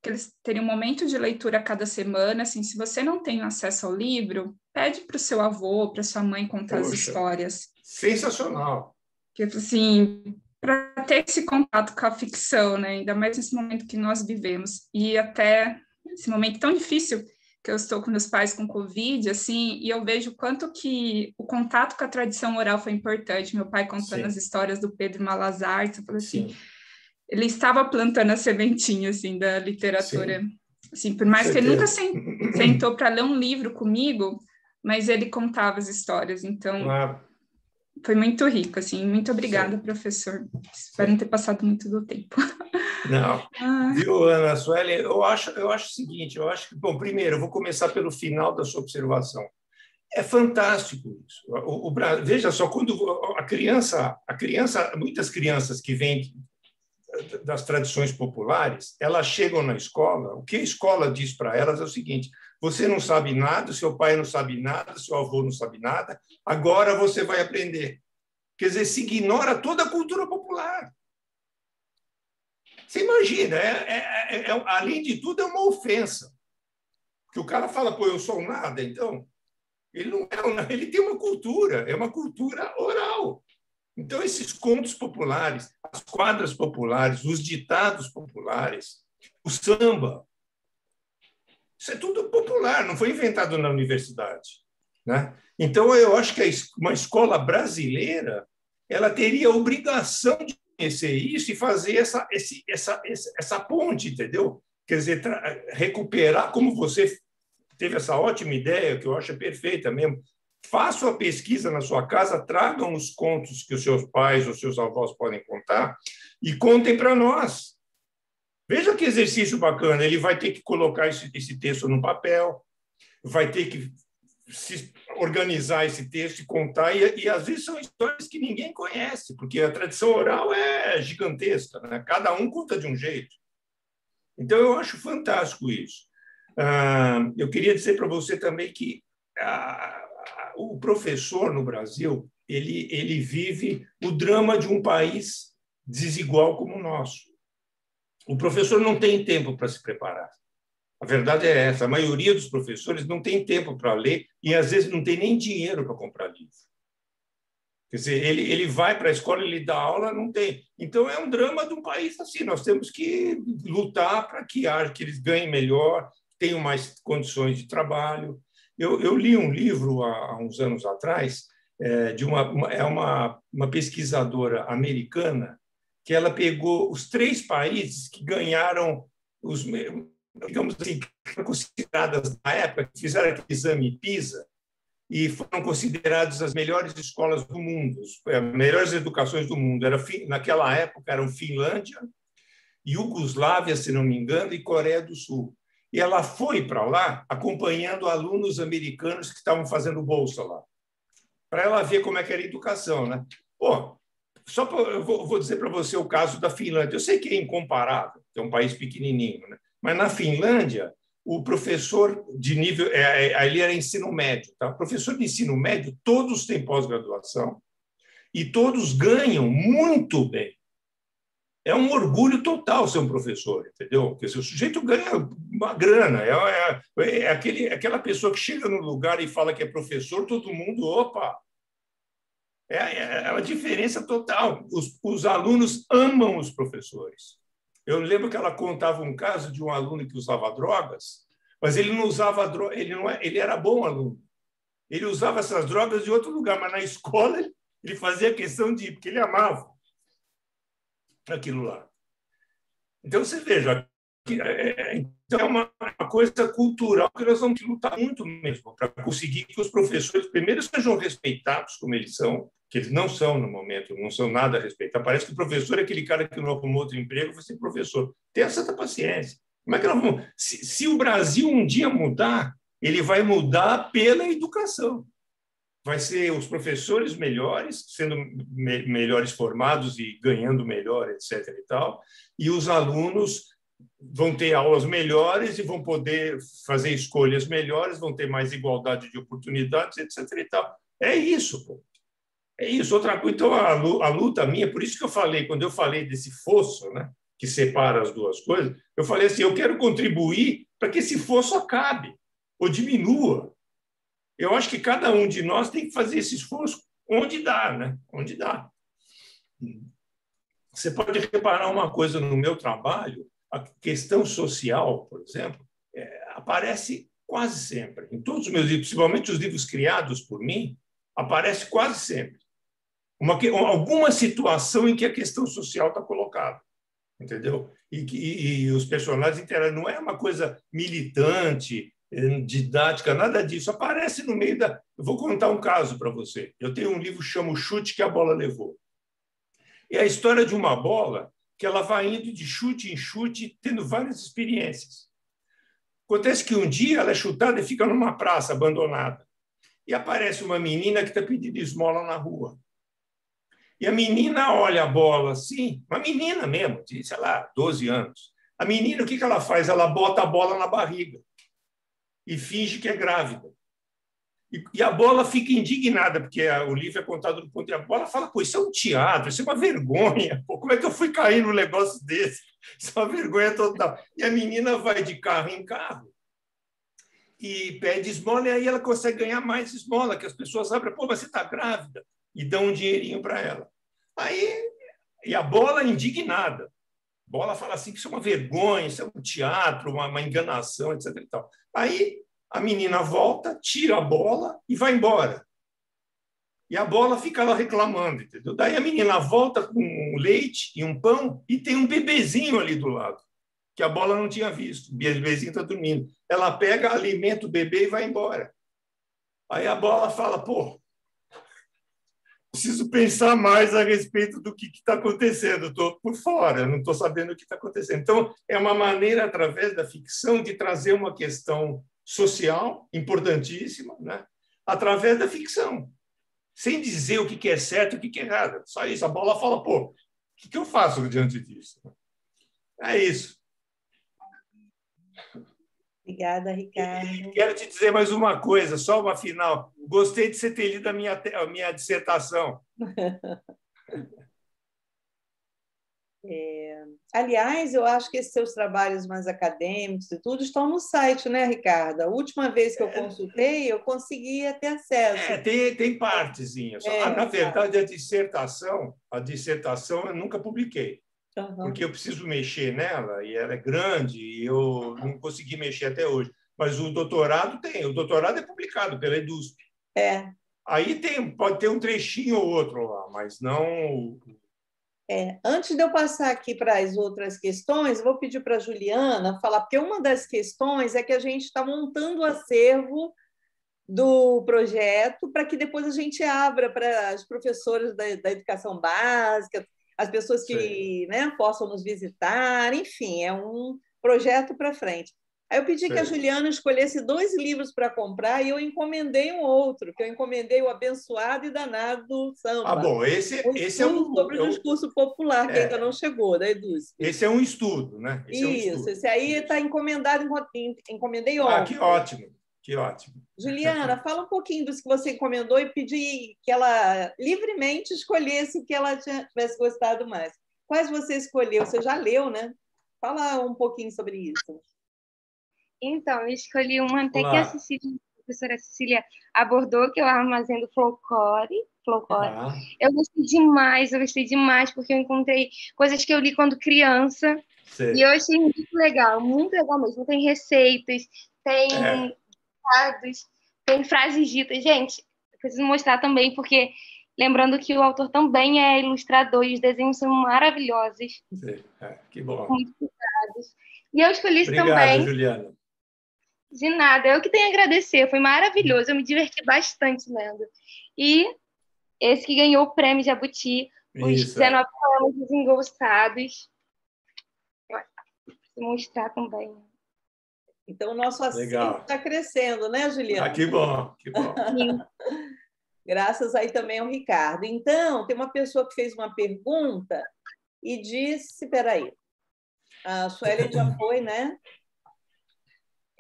Que eles teriam um momento de leitura a cada semana, assim, se você não tem acesso ao livro, pede para o seu avô, para sua mãe contar as histórias. Sensacional! Que, assim, para ter esse contato com a ficção, né? Ainda mais nesse momento que nós vivemos. E até esse momento tão difícil que eu estou com meus pais com Covid, assim, e eu vejo quanto que o contato com a tradição oral foi importante. Meu pai contando as histórias do Pedro Malazarte, eu falei assim, ele estava plantando a sementinha, assim, da literatura. Assim, por mais que ele nunca sentou para ler um livro comigo, mas ele contava as histórias, então foi muito rico, assim. Muito obrigada, professor. Espero não ter passado muito do tempo. Não, viu, Ana Sueli? Eu acho o seguinte, eu acho que, bom, primeiro, eu vou começar pelo final da sua observação. É fantástico isso. Veja só, quando a criança, muitas crianças que vêm das tradições populares, elas chegam na escola, o que a escola diz para elas é o seguinte: você não sabe nada, seu pai não sabe nada, seu avô não sabe nada, agora você vai aprender. Quer dizer, se ignora toda a cultura popular. Você imagina, além de tudo, é uma ofensa. Que o cara fala, pô, eu sou nada, então. Ele não é, ele tem uma cultura, é uma cultura oral. Então, esses contos populares, as quadras populares, os ditados populares, o samba, isso é tudo popular, não foi inventado na universidade, né? Então, eu acho que uma escola brasileira ela teria a obrigação de conhecer isso e fazer essa ponte, entendeu? Quer dizer, recuperar, como você teve essa ótima ideia, que eu acho perfeita mesmo. Faça a pesquisa na sua casa, tragam os contos que os seus pais ou seus avós podem contar e contem para nós. Veja que exercício bacana. Ele vai ter que colocar esse texto no papel, vai ter que organizar esse texto e contar, e às vezes são histórias que ninguém conhece, porque a tradição oral é gigantesca, né? Cada um conta de um jeito. Então, eu acho fantástico isso. Eu queria dizer para você também que o professor no Brasil ele vive o drama de um país desigual como o nosso. O professor não tem tempo para se preparar. A verdade é essa. A maioria dos professores não tem tempo para ler e, às vezes, não tem nem dinheiro para comprar livro. Quer dizer, ele vai para a escola, ele dá aula, não tem. Então, é um drama de um país assim. Nós temos que lutar para que eles ganhem melhor, tenham mais condições de trabalho. Eu li um livro há uns anos atrás de uma pesquisadora americana que ela pegou os 3 países que ganharam digamos assim, consideradas na época, que fizeram aquele exame PISA e foram considerados as melhores escolas do mundo, as melhores educações do mundo. Naquela época eram Finlândia, Iugoslávia, se não me engano, e Coreia do Sul. E ela foi para lá acompanhando alunos americanos que estavam fazendo bolsa lá, para ela ver como é que era a educação, né? Pô, eu vou dizer para você o caso da Finlândia. Eu sei que é incomparável, é um país pequenininho, né? Mas na Finlândia, o professor de nível... ali era ensino médio. Tá? O professor de ensino médio, todos têm pós-graduação e todos ganham muito bem. É um orgulho total ser um professor, entendeu? Porque o sujeito ganha uma grana. Aquela pessoa que chega no lugar e fala que é professor, todo mundo, opa! É uma diferença total. Os alunos amam os professores. Eu lembro que ela contava um caso de um aluno que usava drogas, mas ele não usava droga, ele era bom aluno. Ele usava essas drogas de outro lugar, mas na escola ele fazia questão de ir, porque ele amava aquilo lá. Então, você veja, então é uma coisa cultural que nós vamos lutar muito mesmo para conseguir que os professores, primeiro, sejam respeitados como eles são, que eles não são no momento, não são nada respeitados. Parece que o professor é aquele cara que não arrumou outro emprego, vai ser professor. Tenha essa paciência. Como é que nós vamos... Se o Brasil um dia mudar, ele vai mudar pela educação. Vai ser os professores melhores, sendo melhores formados e ganhando melhor, etc. e tal, e os alunos vão ter aulas melhores e vão poder fazer escolhas melhores, vão ter mais igualdade de oportunidades, etc. e tal. É isso, pô. É isso. Outra coisa, então, a luta minha, por isso que eu falei, quando eu falei desse fosso, né, que separa as duas coisas, eu falei assim, eu quero contribuir para que esse fosso acabe ou diminua. Eu acho que cada um de nós tem que fazer esse esforço onde dá, né? Onde dá. Você pode reparar uma coisa no meu trabalho, a questão social, por exemplo, aparece quase sempre. Em todos os meus livros, principalmente os livros criados por mim, aparece quase sempre. Alguma situação em que a questão social está colocada, entendeu? E os personagens interagem. Não é uma coisa militante, didática, nada disso. Aparece no meio da... Eu vou contar um caso para você. Eu tenho um livro que chama O Chute que a Bola Levou. É a história de uma bola que ela vai indo de chute em chute, tendo várias experiências. Acontece que um dia ela é chutada e fica numa praça abandonada. E aparece uma menina que está pedindo esmola na rua. E a menina olha a bola assim, uma menina mesmo, de, sei lá, 12 anos. A menina, o que ela faz? Ela bota a bola na barriga e finge que é grávida. E a bola fica indignada, porque o livro é contado do ponto de vista. A bola fala, pô, isso é um teatro, isso é uma vergonha. Pô, como é que eu fui cair num negócio desse? Isso é uma vergonha total. E a menina vai de carro em carro e pede esmola, e aí ela consegue ganhar mais esmola, que as pessoas abrem, pô, mas você está grávida, e dão um dinheirinho para ela. E a bola indignada. A bola fala assim que isso é uma vergonha, isso é um teatro, uma enganação, etc. E tal. Aí a menina volta, tira a bola e vai embora. E a bola fica lá reclamando, entendeu? Daí a menina volta com um leite e um pão e tem um bebezinho ali do lado, que a bola não tinha visto. O bebezinho está dormindo. Ela pega, alimenta o bebê e vai embora. Aí a bola fala, pô, preciso pensar mais a respeito do que está acontecendo. Estou por fora, não estou sabendo o que está acontecendo. Então, é uma maneira, através da ficção, de trazer uma questão social importantíssima, né? Através da ficção, sem dizer o que é certo e o que é errado. Só isso. A bola fala, pô, o que eu faço diante disso? É isso. Obrigada, Ricardo. Quero te dizer mais uma coisa, só uma final. Gostei de você ter lido a minha dissertação. Aliás, eu acho que esses seus trabalhos mais acadêmicos e tudo estão no site, né, Ricardo? A última vez que eu consultei, eu conseguia ter acesso. Tem partezinhas. Na verdade, a dissertação eu nunca publiquei. Uhum. Porque eu preciso mexer nela, e ela é grande, e eu não consegui mexer até hoje. Mas o doutorado tem. O doutorado é publicado pela EDUSP. Aí pode ter um trechinho ou outro lá, mas não... Antes de eu passar aqui para as outras questões, eu vou pedir para a Juliana falar, porque uma das questões é que a gente está montando o acervo do projeto para que depois a gente abra para as professoras da educação básica. as pessoas que, né, possam nos visitar, enfim, é um projeto para frente. Aí eu pedi que a Juliana escolhesse 2 livros para comprar e eu encomendei um outro, que eu encomendei o Abençoado e Danado Samba. Ah, bom, esse é um... sobre o discurso popular, que ainda não chegou, da Eduz. Esse é um estudo, né? Esse aí está encomendado, encomendei ontem. Ah, que ótimo, que ótimo. Juliana, fala um pouquinho dos que você encomendou e pedi que ela livremente escolhesse o que ela tivesse gostado mais. Quais você escolheu? Você já leu, né? Fala um pouquinho sobre isso. Então, eu escolhi uma até que a professora Cecília abordou, que é o Armazém do Folclore. Eu gostei demais, porque eu encontrei coisas que eu li quando criança. E eu achei muito legal mesmo. Tem receitas, tem dados, tem frases ditas. Gente, eu preciso mostrar também, porque lembrando que o autor também é ilustrador e os desenhos são maravilhosos. Que bom. Muito cuidados. E eu escolhi isso também. Obrigado, Juliana. De nada, eu que tenho a agradecer, foi maravilhoso, eu me diverti bastante lendo. E esse que ganhou o prêmio Jabuti, os 19 poemas desengonçados. Vou mostrar também. Então, o nosso acervo está crescendo, né, Juliana? Ah, que bom, que bom. Graças aí também ao Ricardo. Então, tem uma pessoa que fez uma pergunta e disse, peraí, a Sueli já foi, né?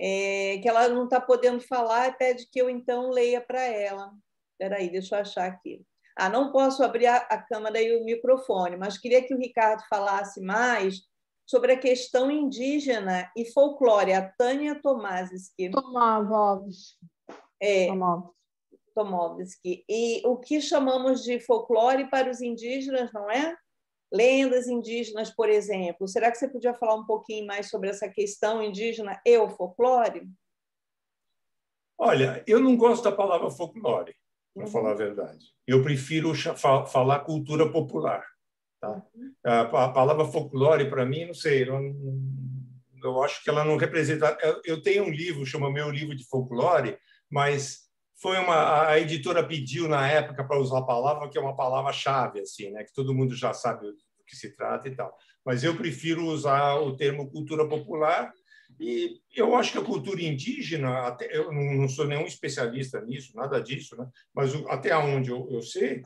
Que ela não está podendo falar e pede que eu, então, leia para ela. Espera aí, deixa eu achar aqui. Não posso abrir a câmera e o microfone, mas queria que o Ricardo falasse mais sobre a questão indígena e folclore. A Tânia Tomovsky. Tomovsky. E o que chamamos de folclore para os indígenas, não é? Lendas indígenas, por exemplo. Será que você podia falar um pouquinho mais sobre essa questão indígena e o folclore? Olha, eu não gosto da palavra folclore, para falar a verdade. Eu prefiro falar cultura popular. Tá? A palavra folclore, para mim, não sei, eu acho que ela não representa... Eu tenho um livro, chama Meu Livro de Folclore, mas a editora pediu na época para usar a palavra, que é uma palavra-chave, assim, né? Que todo mundo já sabe do que se trata e tal. Mas eu prefiro usar o termo cultura popular, e eu acho que a cultura indígena, eu não sou nenhum especialista nisso, nada disso, né? Mas até onde eu sei,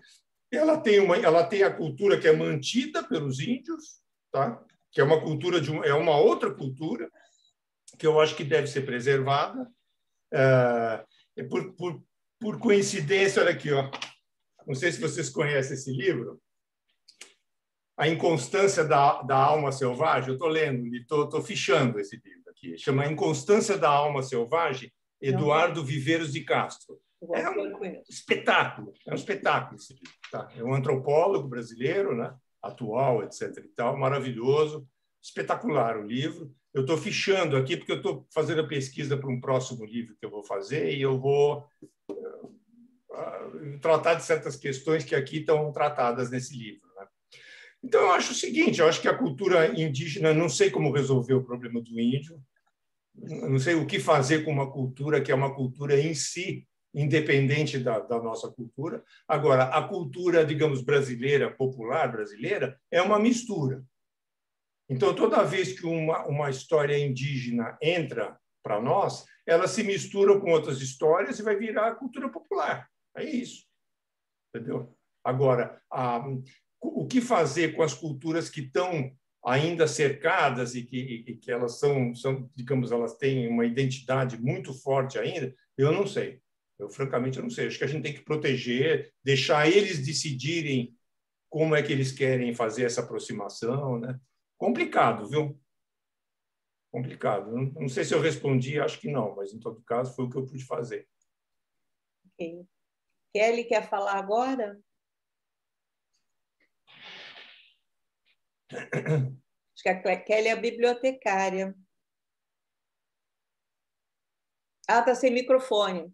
ela tem a cultura que é mantida pelos índios, tá? Que é uma cultura é uma outra cultura que eu acho que deve ser preservada. Por coincidência, olha aqui, ó. Não sei se vocês conhecem esse livro, A Inconstância da Alma Selvagem. Eu estou lendo, estou fichando esse livro aqui. Chama A Inconstância da Alma Selvagem, Eduardo Viveiros de Castro. É um espetáculo esse livro. Tá? É um antropólogo brasileiro, né? Atual, etc. E tal, maravilhoso, espetacular o livro. Eu estou fichando aqui porque eu estou fazendo a pesquisa para um próximo livro que eu vou fazer e eu vou tratar de certas questões que aqui estão tratadas nesse livro. Né? Então, eu acho o seguinte, eu acho que a cultura indígena, não sei como resolver o problema do índio, não sei o que fazer com uma cultura que é uma cultura em si, independente da nossa cultura. Agora, a cultura, digamos, brasileira, popular brasileira, é uma mistura. Então, toda vez que uma história indígena entra para nós, ela se mistura com outras histórias e vai virar a cultura popular. É isso. Entendeu? Agora, o que fazer com as culturas que estão ainda cercadas e que elas são, digamos, elas têm uma identidade muito forte ainda, eu não sei. Eu, francamente, não sei. Acho que a gente tem que proteger, deixar eles decidirem como é que eles querem fazer essa aproximação, né? Complicado, viu? Complicado. Não sei se eu respondi, acho que não, mas, em todo caso, foi o que eu pude fazer. Ok. Kelly quer falar agora? Acho que a Kelly é a bibliotecária. Está sem microfone.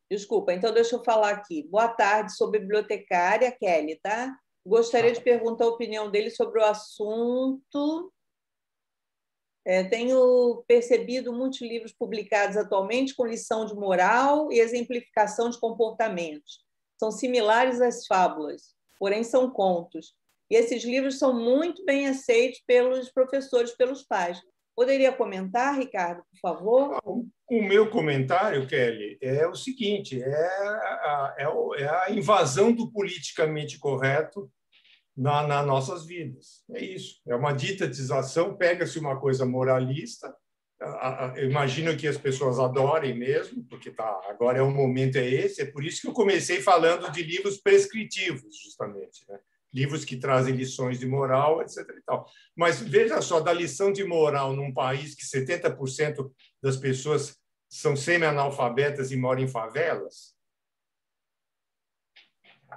Desculpa, então deixa eu falar aqui. Boa tarde, sou bibliotecária, Kelly, tá? Gostaria de perguntar a opinião dele sobre o assunto. Tenho percebido muitos livros publicados atualmente com lição de moral e exemplificação de comportamentos. São similares às fábulas, porém são contos. E esses livros são muito bem aceitos pelos professores, pelos pais. Poderia comentar, Ricardo, por favor? O meu comentário, Kelly, é o seguinte: é a invasão do politicamente correto nas nossas vidas. É isso. É uma ditatização. Pega-se uma coisa moralista. Eu imagino que as pessoas adorem mesmo, porque agora o momento é esse. É por isso que eu comecei falando de livros prescritivos, justamente, né? Livros que trazem lições de moral, etc. e tal. Mas veja só, da lição de moral num país que 70% das pessoas são semi-analfabetas e moram em favelas,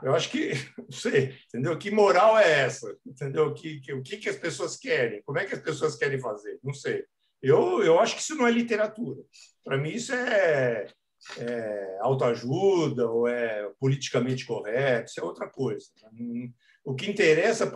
eu acho que, não sei, entendeu? Que moral é essa? Entendeu? O que as pessoas querem? Como é que as pessoas querem fazer? Não sei. Eu acho que isso não é literatura. Para mim, isso é autoajuda ou é politicamente correto, isso é outra coisa. O que interessa,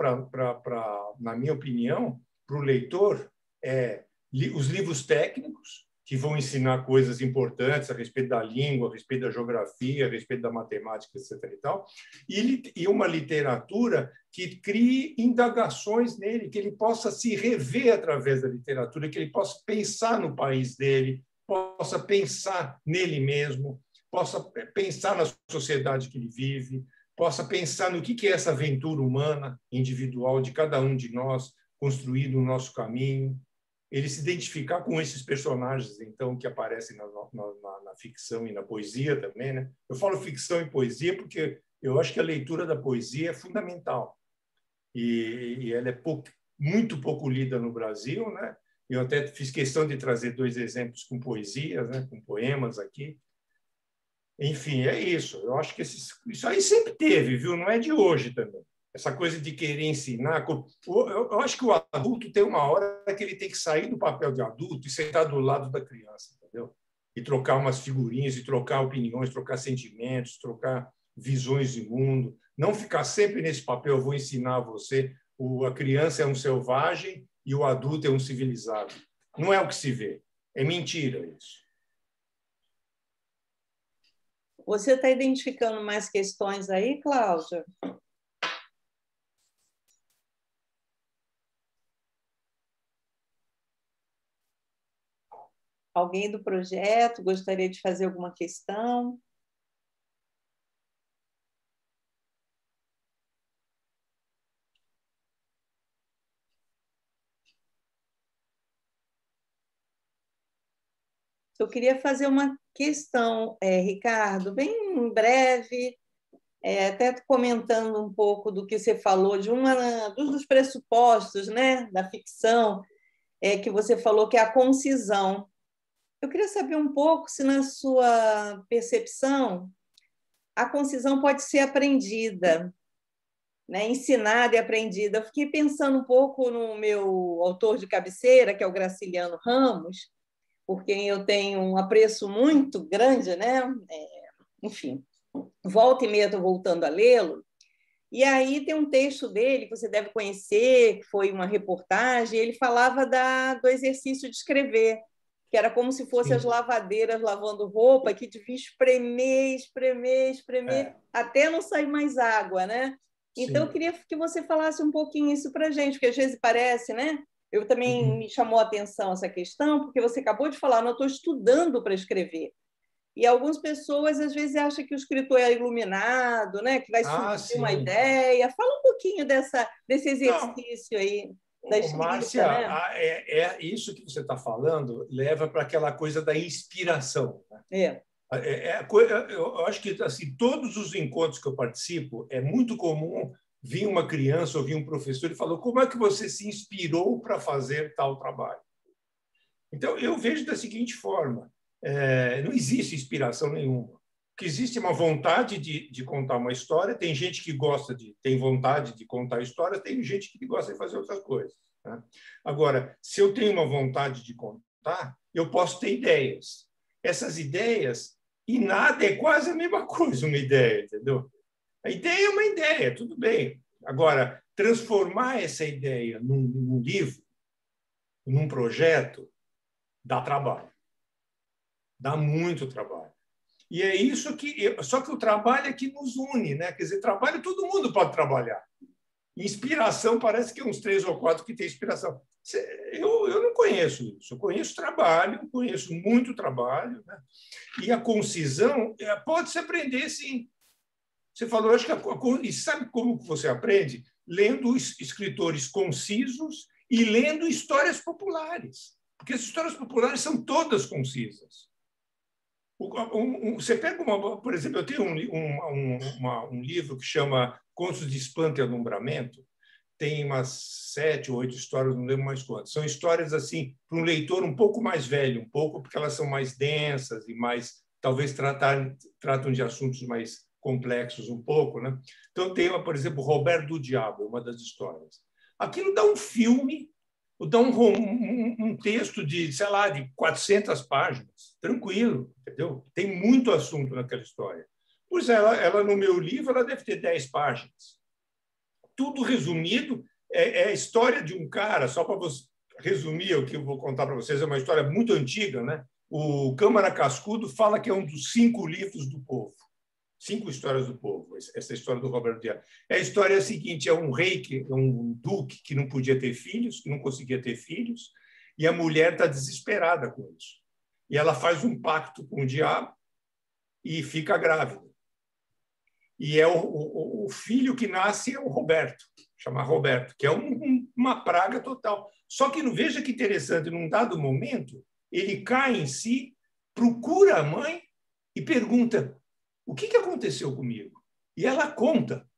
na minha opinião, para o leitor é os livros técnicos, que vão ensinar coisas importantes a respeito da língua, a respeito da geografia, a respeito da matemática, etc. e tal, e uma literatura que crie indagações nele, que ele possa se rever através da literatura, que ele possa pensar no país dele, possa pensar nele mesmo, possa pensar na sociedade que ele vive, possa pensar no que é essa aventura humana, individual, de cada um de nós, construindo o nosso caminho, ele se identificar com esses personagens, então, que aparecem na ficção e na poesia também, né? Eu falo ficção e poesia porque eu acho que a leitura da poesia é fundamental. E ela é muito pouco lida no Brasil, né? Eu até fiz questão de trazer 2 exemplos com poesias, né? Com poemas aqui. Enfim, é isso. Eu acho que isso aí sempre teve, viu? Não é de hoje também. Essa coisa de querer ensinar. Eu acho que o adulto tem uma hora que ele tem que sair do papel de adulto e sentar do lado da criança, entendeu? E trocar umas figurinhas, e trocar opiniões, trocar sentimentos, trocar visões de mundo. Não ficar sempre nesse papel, vou ensinar a você. A criança é um selvagem e o adulto é um civilizado. Não é o que se vê. É mentira isso. Você está identificando mais questões aí, Cláudia? Alguém do projeto gostaria de fazer alguma questão? Eu queria fazer uma questão, Ricardo, bem breve, até comentando um pouco do que você falou, dos pressupostos, né, da ficção, que você falou que é a concisão. Eu queria saber um pouco se, na sua percepção, a concisão pode ser aprendida, né, ensinada e aprendida. Eu fiquei pensando um pouco no meu autor de cabeceira, que é o Graciliano Ramos, por quem eu tenho um apreço muito grande, né? Enfim, volta e meia estou voltando a lê-lo. E aí tem um texto dele que você deve conhecer, que foi uma reportagem, ele falava do exercício de escrever, que era como se fossem as lavadeiras lavando roupa, que devia espremer, até não sair mais água, né? Então, eu queria que você falasse um pouquinho isso para a gente, porque às vezes parece, né? Eu também me chamou a atenção essa questão, porque você acabou de falar, não, eu estou estudando para escrever. E algumas pessoas, às vezes, acham que o escritor é iluminado, né? Que vai surgir uma ideia. Fala um pouquinho desse exercício aí da escrita. Márcia, né? Isso que você está falando leva para aquela coisa da inspiração. Né? Eu acho que assim, todos os encontros que eu participo, é muito comum vir uma criança ou vir um professor e falou: como é que você se inspirou para fazer tal trabalho? Então, eu vejo da seguinte forma: não existe inspiração nenhuma. O que existe é uma vontade de contar uma história. Tem gente que tem vontade de contar histórias, tem gente que gosta de fazer outras coisas. Né? Agora, se eu tenho uma vontade de contar, eu posso ter ideias. Essas ideias, e nada é quase a mesma coisa, uma ideia, entendeu? A ideia é uma ideia, tudo bem. Agora, transformar essa ideia num livro, num projeto, dá trabalho. Dá muito trabalho. E é isso só que o trabalho é que nos une, né? Quer dizer, trabalho todo mundo pode trabalhar. Inspiração, parece que uns 3 ou 4 que tem inspiração. Eu não conheço isso. Eu conheço trabalho, conheço muito trabalho, né? E a concisão pode se aprender, sim. Você falou, acho que e sabe como você aprende? Lendo escritores concisos e lendo histórias populares, porque as histórias populares são todas concisas. Você pega por exemplo, eu tenho um livro que chama Contos de Espanto e Alumbramento, tem umas 7 ou 8 histórias, não lembro mais quantas. São histórias assim para um leitor um pouco mais velho, um pouco porque elas são mais densas e mais talvez tratam de assuntos mais complexos um pouco, né? Então tem, por exemplo, Roberto do Diabo, uma das histórias. Aquilo dá um filme, dá um texto de, sei lá, de 400 páginas, tranquilo, entendeu? Tem muito assunto naquela história. Pois ela no meu livro, ela deve ter 10 páginas. Tudo resumido, é a história de um cara, só para resumir o que eu vou contar para vocês, é uma história muito antiga, né? O Câmara Cascudo fala que é um dos 5 livros do povo. 5 histórias do povo, essa história do Roberto Diabo. A história é a seguinte, é um rei, um duque que não podia ter filhos, que não conseguia ter filhos, e a mulher está desesperada com isso. E ela faz um pacto com o diabo e fica grávida. E o filho que nasce é o Roberto, chama Roberto, que é uma praga total. Só que, veja que interessante, num dado momento, ele cai em si, procura a mãe e pergunta: o que aconteceu comigo? E ela conta.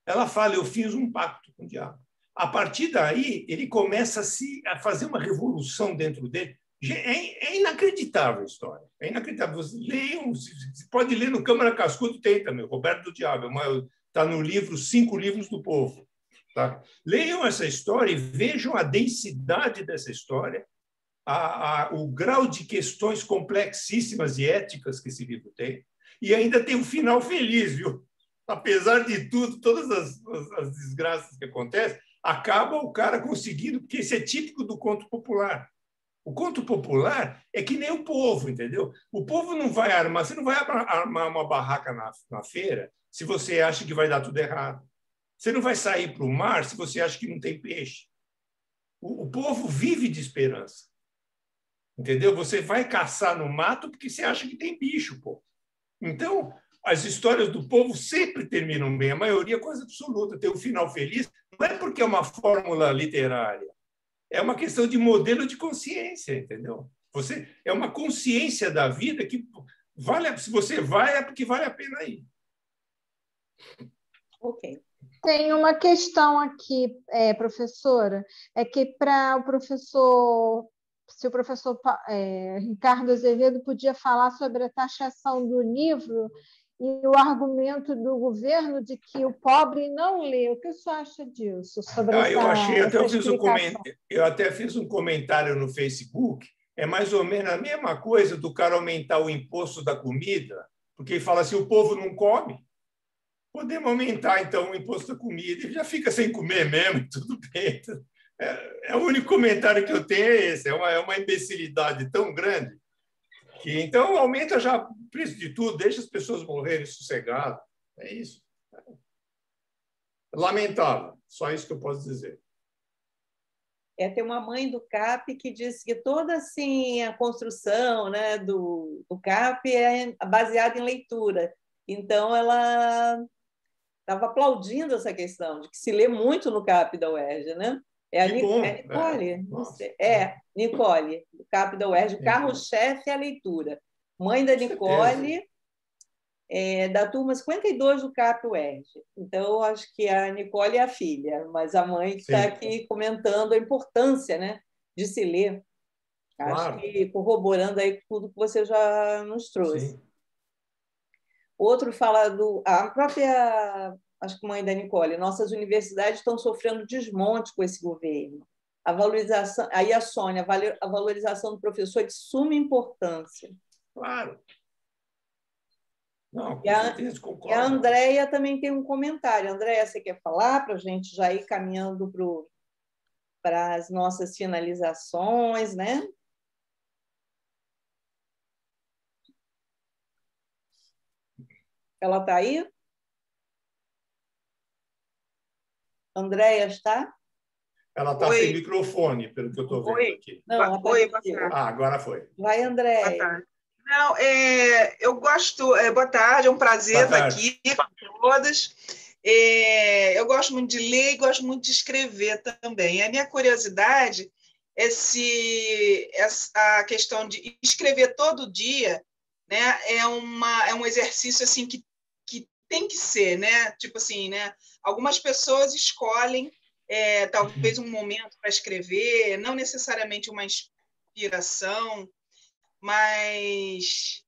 Ela fala: eu fiz um pacto com o diabo. A partir daí, ele começa a fazer uma revolução dentro dele. É inacreditável a história. É inacreditável. Vocês leiam, você pode ler no Câmara Cascudo, tem também, Roberto do Diabo. Está no livro 5 Livros do Povo. Tá? Leiam essa história e vejam a densidade dessa história, o grau de questões complexíssimas e éticas que esse livro tem. E ainda tem um final feliz, viu? Apesar de tudo, todas as desgraças que acontecem, acaba o cara conseguindo, porque isso é típico do conto popular. O conto popular é que nem o povo, entendeu? O povo não vai armar, você não vai armar uma barraca na feira se você acha que vai dar tudo errado. Você não vai sair para o mar se você acha que não tem peixe. O povo vive de esperança. Entendeu? Você vai caçar no mato porque você acha que tem bicho, pô. Então, as histórias do povo sempre terminam bem, a maioria é coisa absoluta, tem um final feliz, não é porque é uma fórmula literária, é uma questão de modelo de consciência, entendeu? É uma consciência da vida que se você vai, é porque vale a pena ir. Ok. Tem uma questão aqui, professora, é que para o professor, se o professor Ricardo Azevedo podia falar sobre a taxação do livro e o argumento do governo de que o pobre não lê. O que o senhor acha disso? Sobre eu até fiz um comentário no Facebook, é mais ou menos a mesma coisa do cara aumentar o imposto da comida, porque ele fala assim, o povo não come. Podemos aumentar, então, o imposto da comida e já fica sem comer mesmo, tudo bem. O único comentário que eu tenho é esse, é uma imbecilidade tão grande que, então, aumenta já o preço de tudo, deixa as pessoas morrerem sossegadas. É isso. Lamentável, só isso que eu posso dizer. Tem uma mãe do CAP que disse que toda assim, a construção, né, do CAP é baseada em leitura. Então, ela estava aplaudindo essa questão de que se lê muito no CAP da UERJ, né? É a Nicole, Nicole, do CAP da UERJ. O carro-chefe é a leitura. Mãe da Nicole, da turma 52 do CAP UERJ. Então, acho que a Nicole é a filha, mas a mãe que está aqui comentando a importância, né, de se ler. Claro. Acho que corroborando aí tudo que você já nos trouxe. Sim. Outro fala a própria, acho que mãe da Nicole, nossas universidades estão sofrendo desmonte com esse governo. A valorização, aí a Sônia, a valorização do professor é de suma importância. Claro. Não, com certeza, concordo. E a Andréia também tem um comentário. Andréia, você quer falar para a gente já ir caminhando para as nossas finalizações, né? Ela está aí? Andréia está? Ela está sem microfone, pelo que eu estou vendo aqui. Não, Oi, agora foi. Vai, Andréia. Boa tarde. Não, eu gosto. Boa tarde, é um prazer estar aqui com todas. Eu gosto muito de ler e gosto muito de escrever também. A minha curiosidade é se essa questão de escrever todo dia, né, é um exercício assim que tem que ser, né? Tipo assim, né? Algumas pessoas escolhem talvez um momento para escrever, não necessariamente uma inspiração, mas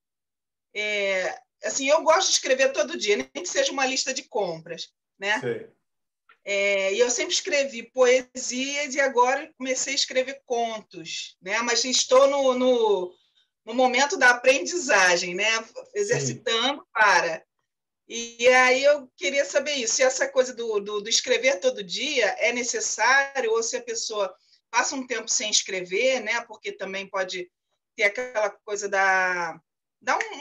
assim, eu gosto de escrever todo dia, nem que seja uma lista de compras, né? E eu sempre escrevi poesias e agora comecei a escrever contos, né? Mas estou no momento da aprendizagem, né? Exercitando para. E aí eu queria saber isso, se essa coisa do escrever todo dia é necessário ou se a pessoa passa um tempo sem escrever, né? Porque também pode ter aquela coisa dá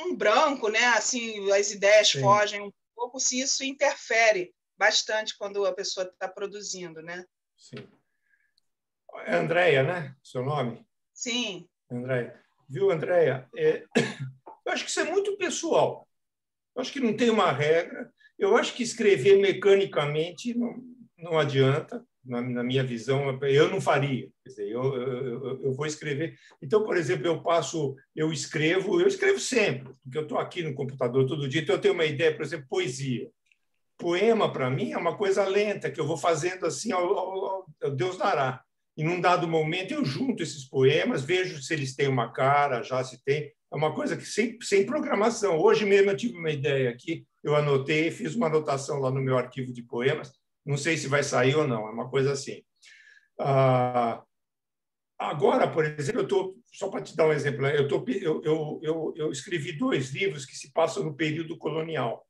um branco, né? Assim, as ideias fogem um pouco, se isso interfere bastante quando a pessoa está produzindo, né? Sim. É Andréia, né? Seu nome? Sim. Andréia. Viu, Andréia? Eu acho que isso é muito pessoal. Eu acho que não tem uma regra. Eu acho que escrever mecanicamente não adianta, na minha visão. Eu não faria. Quer dizer, eu vou escrever. Então, por exemplo, eu escrevo sempre, porque eu estou aqui no computador todo dia, então eu tenho uma ideia, por exemplo, poesia. Poema, para mim, é uma coisa lenta, que eu vou fazendo assim, ao Deus dará. E num dado momento eu junto esses poemas, vejo se eles têm uma cara, já se tem. É uma coisa que sem programação. Hoje mesmo eu tive uma ideia aqui, eu anotei, fiz uma anotação lá no meu arquivo de poemas, não sei se vai sair ou não, é uma coisa assim. Agora, por exemplo, só para te dar um exemplo, eu escrevi 2 livros que se passam no período colonial.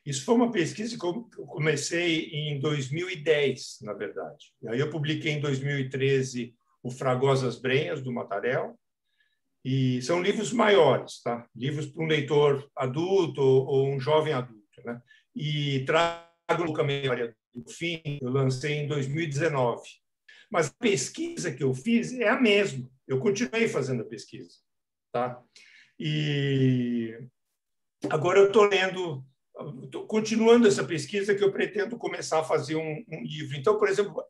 Isso foi uma pesquisa que eu comecei em 2010, na verdade. E aí eu publiquei em 2013 o Fragosas Brenhas, do Mattarell, e são livros maiores, tá? Livros para um leitor adulto ou um jovem adulto, né? E trago a memória do fim, eu lancei em 2019. Mas a pesquisa que eu fiz é a mesma. Eu continuei fazendo a pesquisa, tá? E agora eu estou continuando essa pesquisa que eu pretendo começar a fazer um livro. Então, por exemplo,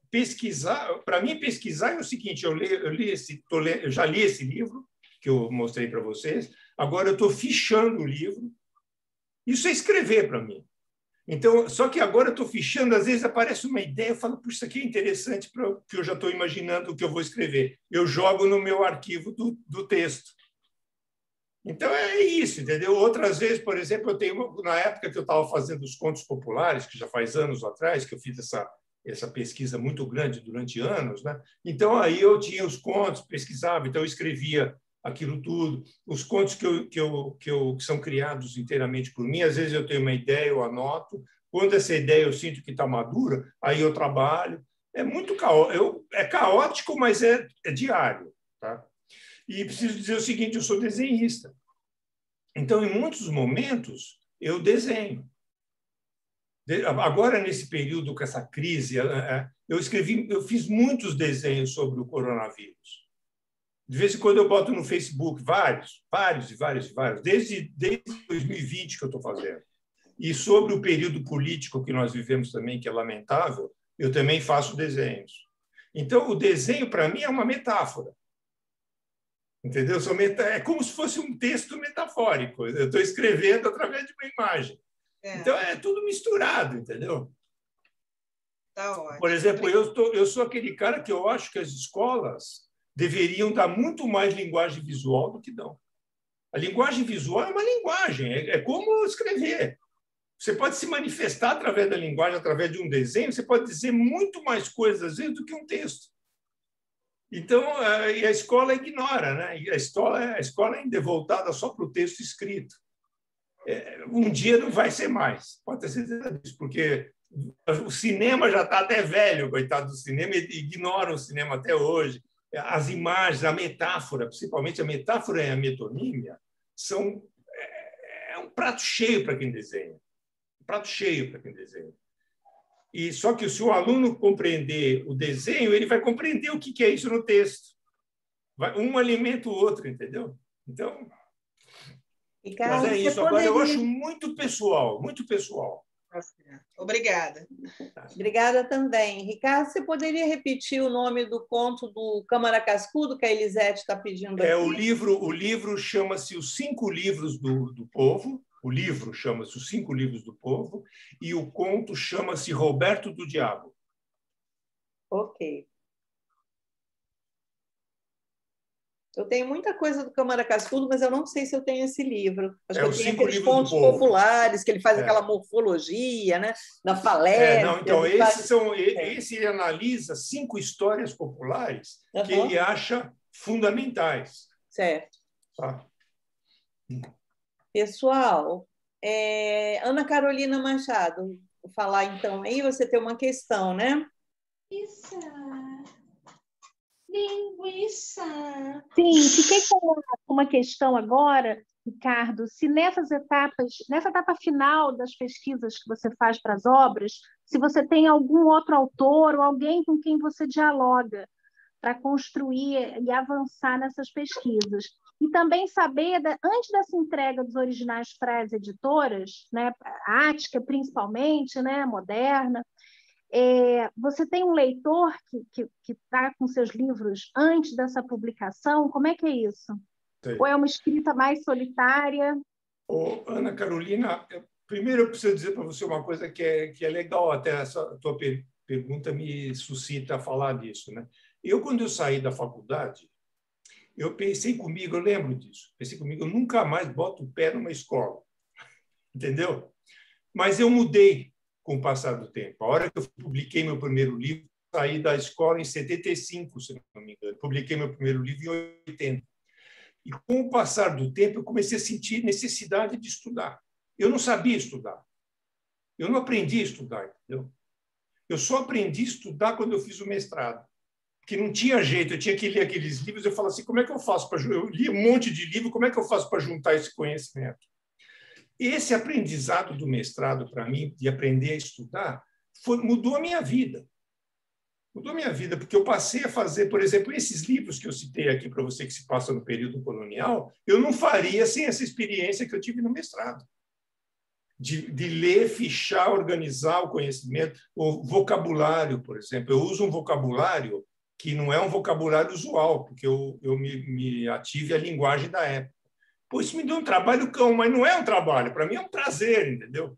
para mim pesquisar é o seguinte, eu já li esse livro que eu mostrei para vocês, agora eu estou fichando o livro. Isso é escrever para mim. Então, só que agora eu estou fichando, às vezes aparece uma ideia, eu falo, puxa, isso aqui é interessante, porque eu já estou imaginando o que eu vou escrever. Eu jogo no meu arquivo do texto. Então, é isso, entendeu? Outras vezes, por exemplo, na época que eu estava fazendo os contos populares, que já faz anos atrás, que eu fiz essa pesquisa muito grande durante anos, né? Então, aí eu tinha os contos, pesquisava, então eu escrevia aquilo tudo. Os contos que são criados inteiramente por mim, às vezes eu tenho uma ideia, eu anoto. Quando essa ideia eu sinto que está madura, aí eu trabalho. É muito caótico, é caótico, mas é diário, tá? E preciso dizer o seguinte, eu sou desenhista. Então, em muitos momentos, eu desenho. Agora, nesse período com essa crise, eu fiz muitos desenhos sobre o coronavírus. De vez em quando eu boto no Facebook vários, desde 2020 que eu estou fazendo. E sobre o período político que nós vivemos também, que é lamentável, eu também faço desenhos. Então, o desenho, para mim, é uma metáfora. Entendeu? É como se fosse um texto metafórico. Eu estou escrevendo através de uma imagem. Então, é tudo misturado, entendeu? Tá ótimo. Por exemplo, eu sou aquele cara que eu acho que as escolas deveriam dar muito mais linguagem visual do que dão. A linguagem visual é uma linguagem, é como escrever. Você pode se manifestar através da linguagem, através de um desenho, você pode dizer muito mais coisas, às vezes, do que um texto. Então, a escola ignora, né? A escola ainda é voltada só para o texto escrito. Um dia não vai ser mais, pode ter certeza disso, porque o cinema já está até velho, coitado do cinema, e ignora o cinema até hoje. As imagens, a metáfora, principalmente a metáfora e a metonímia, são um prato cheio para quem desenha. Um prato cheio para quem desenha. E só que se o aluno compreender o desenho, ele vai compreender o que é isso no texto. Um alimenta o outro, entendeu? Então, Ricardo, mas é isso. Agora, eu acho muito pessoal, muito pessoal. Obrigada. Obrigada também. Ricardo, você poderia repetir o nome do conto do Câmara Cascudo que a Elisete está pedindo aqui? O livro chama-se Os 5 Livros do Povo. O livro chama-se Os 5 Livros do Povo e o conto chama-se Roberto do Diabo. Ok. Eu tenho muita coisa do Câmara Cascudo, mas eu não sei se eu tenho esse livro. Acho que eu tenho aqueles contos populares, que ele faz aquela morfologia, né? Da falésia. Então, esse ele analisa 5 histórias populares que ele acha fundamentais. Certo. Tá. Pessoal, Ana Carolina Machado, vou falar então aí, você tem uma questão, né? Isso. Linguiça. Sim, fiquei com uma questão agora, Ricardo, se nessa etapa final das pesquisas que você faz para as obras, se você tem algum outro autor ou alguém com quem você dialoga para construir e avançar nessas pesquisas. E também saber, antes dessa entrega dos originais para as editoras, né, a Ática principalmente, né, Moderna, você tem um leitor que está com seus livros antes dessa publicação? Como é que é isso? Sim. Ou é uma escrita mais solitária? Ana Carolina, primeiro eu preciso dizer para você uma coisa que é legal, até essa tua pergunta me suscita a falar disso, né? Quando eu saí da faculdade, eu pensei comigo, eu lembro disso, pensei comigo, eu nunca mais boto o pé numa escola, entendeu? Mas eu mudei com o passar do tempo. A hora que eu publiquei meu primeiro livro, saí da escola em 75, se não me engano. Publiquei meu primeiro livro em 80. E com o passar do tempo, eu comecei a sentir necessidade de estudar. Eu não sabia estudar. Eu não aprendi a estudar, entendeu? Eu só aprendi a estudar quando eu fiz o mestrado. Porque não tinha jeito, eu tinha que ler aqueles livros. Eu falava assim, como é que eu faço para... Eu li um monte de livro, como é que eu faço para juntar esse conhecimento? Esse aprendizado do mestrado, para mim, de aprender a estudar, mudou a minha vida. Mudou a minha vida, porque eu passei a fazer, por exemplo, esses livros que eu citei aqui para você, que se passam no período colonial, eu não faria sem essa experiência que eu tive no mestrado. De ler, fichar, organizar o conhecimento, o vocabulário, por exemplo. Eu uso um vocabulário que não é um vocabulário usual, porque eu me ative à linguagem da época. Pô, isso me deu um trabalho cão, mas não é um trabalho, para mim é um prazer, entendeu?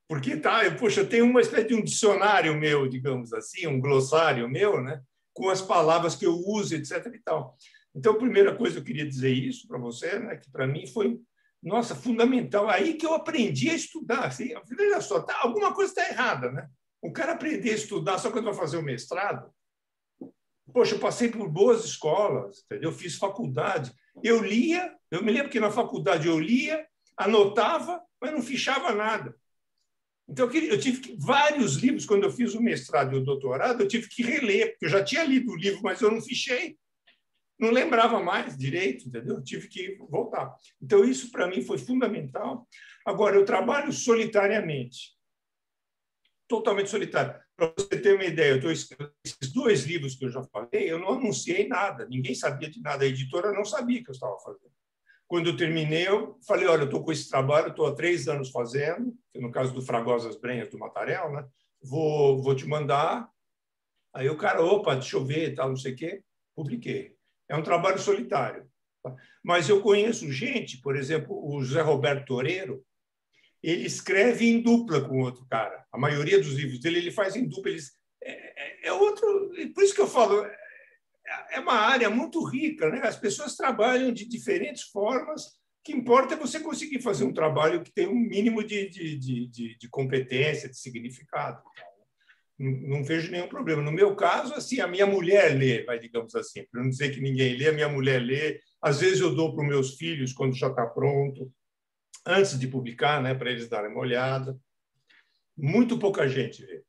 Porque eu tenho uma espécie de um dicionário meu, digamos assim, um glossário meu, né, com as palavras que eu uso, etc. e tal. Então, a primeira coisa que eu queria dizer isso para você, né, que para mim foi, nossa, fundamental. Aí que eu aprendi a estudar. Assim, veja só, alguma coisa está errada, né? O cara aprender a estudar só quando vai fazer o mestrado. Poxa, eu passei por boas escolas, entendeu? Eu fiz faculdade. Eu lia, eu me lembro que na faculdade eu lia, anotava, mas não fichava nada. Então, eu tive vários livros, quando eu fiz o mestrado e o doutorado, eu tive que reler, porque eu já tinha lido o livro, mas eu não fichei. Não lembrava mais direito, entendeu? Eu tive que voltar. Então, isso para mim foi fundamental. Agora, eu trabalho solitariamente. Totalmente solitário. Para você ter uma ideia, esses 2 livros que eu já falei, eu não anunciei nada, ninguém sabia de nada, a editora não sabia que eu estava fazendo. Quando eu terminei, eu falei, olha, eu estou com esse trabalho, estou há 3 anos fazendo, no caso do Fragosas Brenhas do Matarel, né? Vou te mandar. Aí o cara, opa, deixa eu ver, tal, não sei o quê, publiquei. É um trabalho solitário. Mas eu conheço gente, por exemplo, o José Roberto Toreiro, ele escreve em dupla com outro cara. A maioria dos livros dele ele faz em dupla. Outro. Por isso que eu falo, é uma área muito rica, né? As pessoas trabalham de diferentes formas. O que importa é você conseguir fazer um trabalho que tem um mínimo de competência, de significado. Não vejo nenhum problema. No meu caso, assim, a minha mulher lê, digamos assim, para não dizer que ninguém lê, a minha mulher lê. Às vezes eu dou para os meus filhos quando já está pronto, antes de publicar, né, para eles darem uma olhada. Muito pouca gente vê.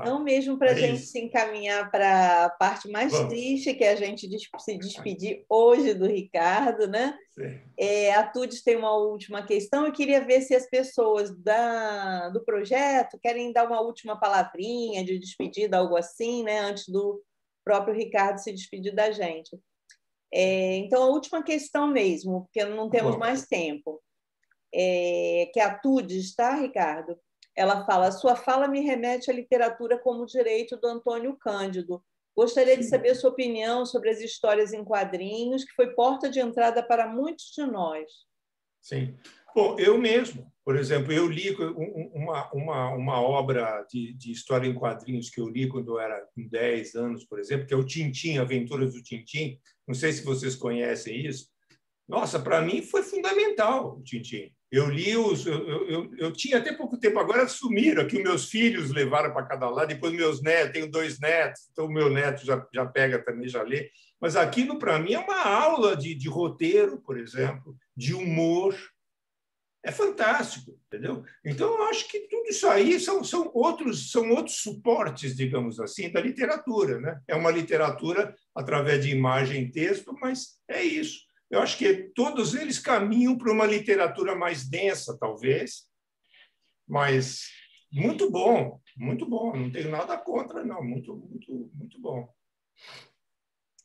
Então, mesmo para a gente se encaminhar para a parte mais triste, que é a gente se despedir hoje do Ricardo, né? A Tudes tem uma última questão. Eu queria ver se as pessoas do projeto querem dar uma última palavrinha de despedida, algo assim, né? Antes do próprio Ricardo se despedir da gente. Então, a última questão mesmo, porque não temos mais tempo, que é a Tudes, tá, Ricardo? Ela fala: sua fala me remete à literatura como direito do Antônio Cândido. Gostaria de saber sua opinião sobre as histórias em quadrinhos, que foi porta de entrada para muitos de nós. Sim. Bom, eu mesmo, por exemplo, eu li uma obra de história em quadrinhos que eu li quando eu era com 10 anos, por exemplo, que é o Tintim, Aventuras do Tintim. Não sei se vocês conhecem isso. Nossa, para mim foi fundamental o Tintim. Eu li eu tinha até pouco tempo, agora sumiram aqui, meus filhos levaram para cada lado, depois meus netos, tenho 2 netos, então o meu neto já pega também, já lê. Mas aquilo, para mim, é uma aula de roteiro, por exemplo, de humor. É fantástico, entendeu? Então, eu acho que tudo isso aí são outros suportes, digamos assim, da literatura, né? É uma literatura através de imagem e texto, mas é isso. Eu acho que todos eles caminham para uma literatura mais densa, talvez, mas muito bom, não tenho nada contra, não, muito bom.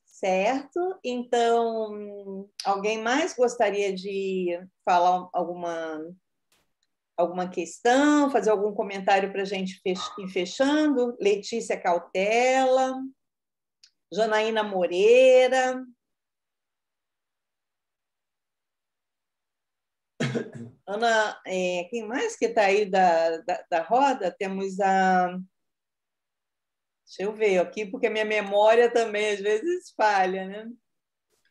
Certo. Então, alguém mais gostaria de falar alguma questão, fazer algum comentário para a gente ir fechando? Letícia Cautela, Janaína Moreira. Ana, quem mais que está aí da roda? Temos a... Deixa eu ver aqui, porque a minha memória também às vezes falha, né?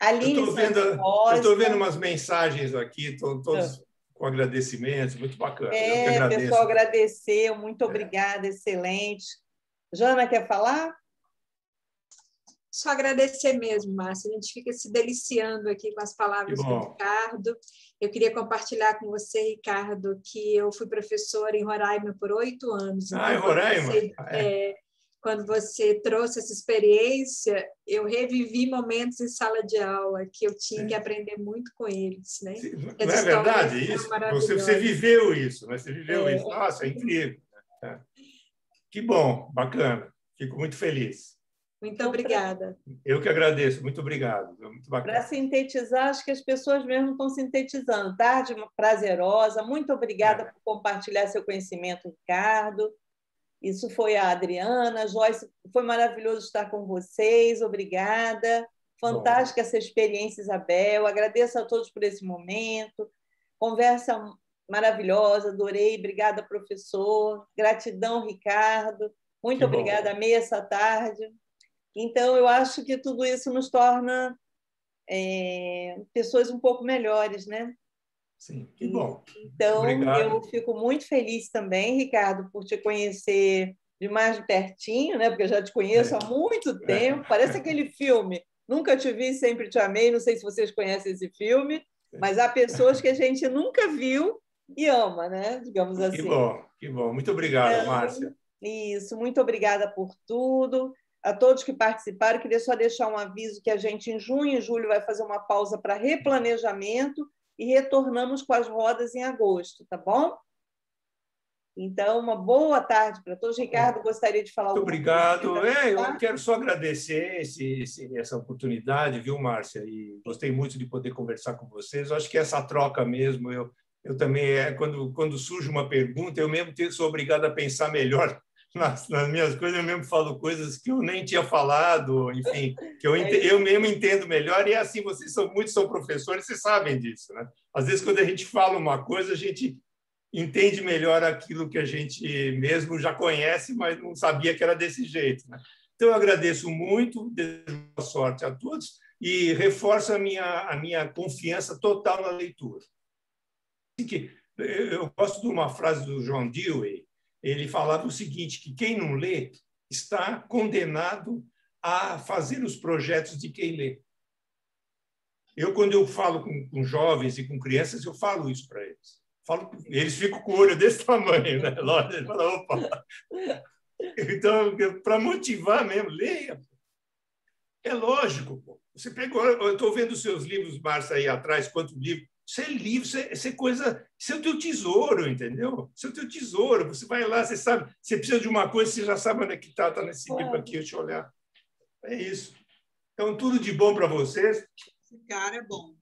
Aline Santos Costa. Eu estou vendo umas mensagens aqui, todos com agradecimentos, muito bacana. Eu que agradeço. O pessoal agradeceu, muito obrigada, excelente. Jana, quer falar? Só agradecer mesmo, Márcia. A gente fica se deliciando aqui com as palavras do Ricardo. Eu queria compartilhar com você, Ricardo, que eu fui professora em Roraima por 8 anos. Então, em Roraima? Quando você trouxe essa experiência, eu revivi momentos em sala de aula que eu tinha que aprender muito com eles. Né? Não é verdade isso? Você viveu isso, né? Você viveu isso. Nossa, é incrível. Que bom, bacana. Fico muito feliz. Muito obrigada. Eu que agradeço. Muito obrigado. Muito bacana. Para sintetizar, acho que as pessoas mesmo estão sintetizando. Tarde prazerosa. Muito obrigada por compartilhar seu conhecimento, Ricardo. Isso foi a Adriana. Joyce, foi maravilhoso estar com vocês. Obrigada. Fantástica essa experiência, Isabel. Agradeço a todos por esse momento. Conversa maravilhosa. Adorei. Obrigada, professor. Gratidão, Ricardo. Muito obrigada. Amei essa tarde. Então, eu acho que tudo isso nos torna pessoas um pouco melhores, né? Sim, que bom. Então, obrigado. Eu fico muito feliz também, Ricardo, por te conhecer de mais de pertinho, né? Porque eu já te conheço há muito tempo. Parece aquele filme, Nunca Te Vi, Sempre Te Amei. Não sei se vocês conhecem esse filme, mas há pessoas que a gente nunca viu e ama, né? Digamos assim. Que bom. Muito obrigado, Márcia. Isso, muito obrigada por tudo. A todos que participaram, queria só deixar um aviso que a gente, em junho e julho, vai fazer uma pausa para replanejamento e retornamos com as rodas em agosto, tá bom? Então, uma boa tarde para todos. Ricardo, gostaria de falar muito obrigado. Eu quero só agradecer essa oportunidade, viu, Márcia? E gostei muito de poder conversar com vocês. Eu acho que essa troca mesmo, eu também, quando surge uma pergunta, eu mesmo sou obrigado a pensar melhor nas minhas coisas, eu mesmo falo coisas que eu nem tinha falado, enfim, que eu mesmo entendo melhor, e é assim, vocês são professores, vocês sabem disso, né? Às vezes, quando a gente fala uma coisa, a gente entende melhor aquilo que a gente mesmo já conhece, mas não sabia que era desse jeito, né? Então, eu agradeço muito, desejo boa sorte a todos e reforço a minha confiança total na leitura. Eu gosto de uma frase do John Dewey. Ele falava o seguinte, que quem não lê está condenado a fazer os projetos de quem lê. Quando eu falo com jovens e com crianças, eu falo isso para eles. Eles ficam com o olho desse tamanho, né? Eles falam, opa! Então, para motivar mesmo, leia. É lógico, pô. Você pegou, eu estou vendo os seus livros, Márcia, aí atrás, quanto livro. Isso é livro, isso é coisa, isso é o teu tesouro, entendeu? Isso é o teu tesouro. Você vai lá, você sabe, você precisa de uma coisa, você já sabe onde é que está, está nesse livro aqui, deixa eu olhar. É isso. Então, tudo de bom para vocês. Esse cara é bom.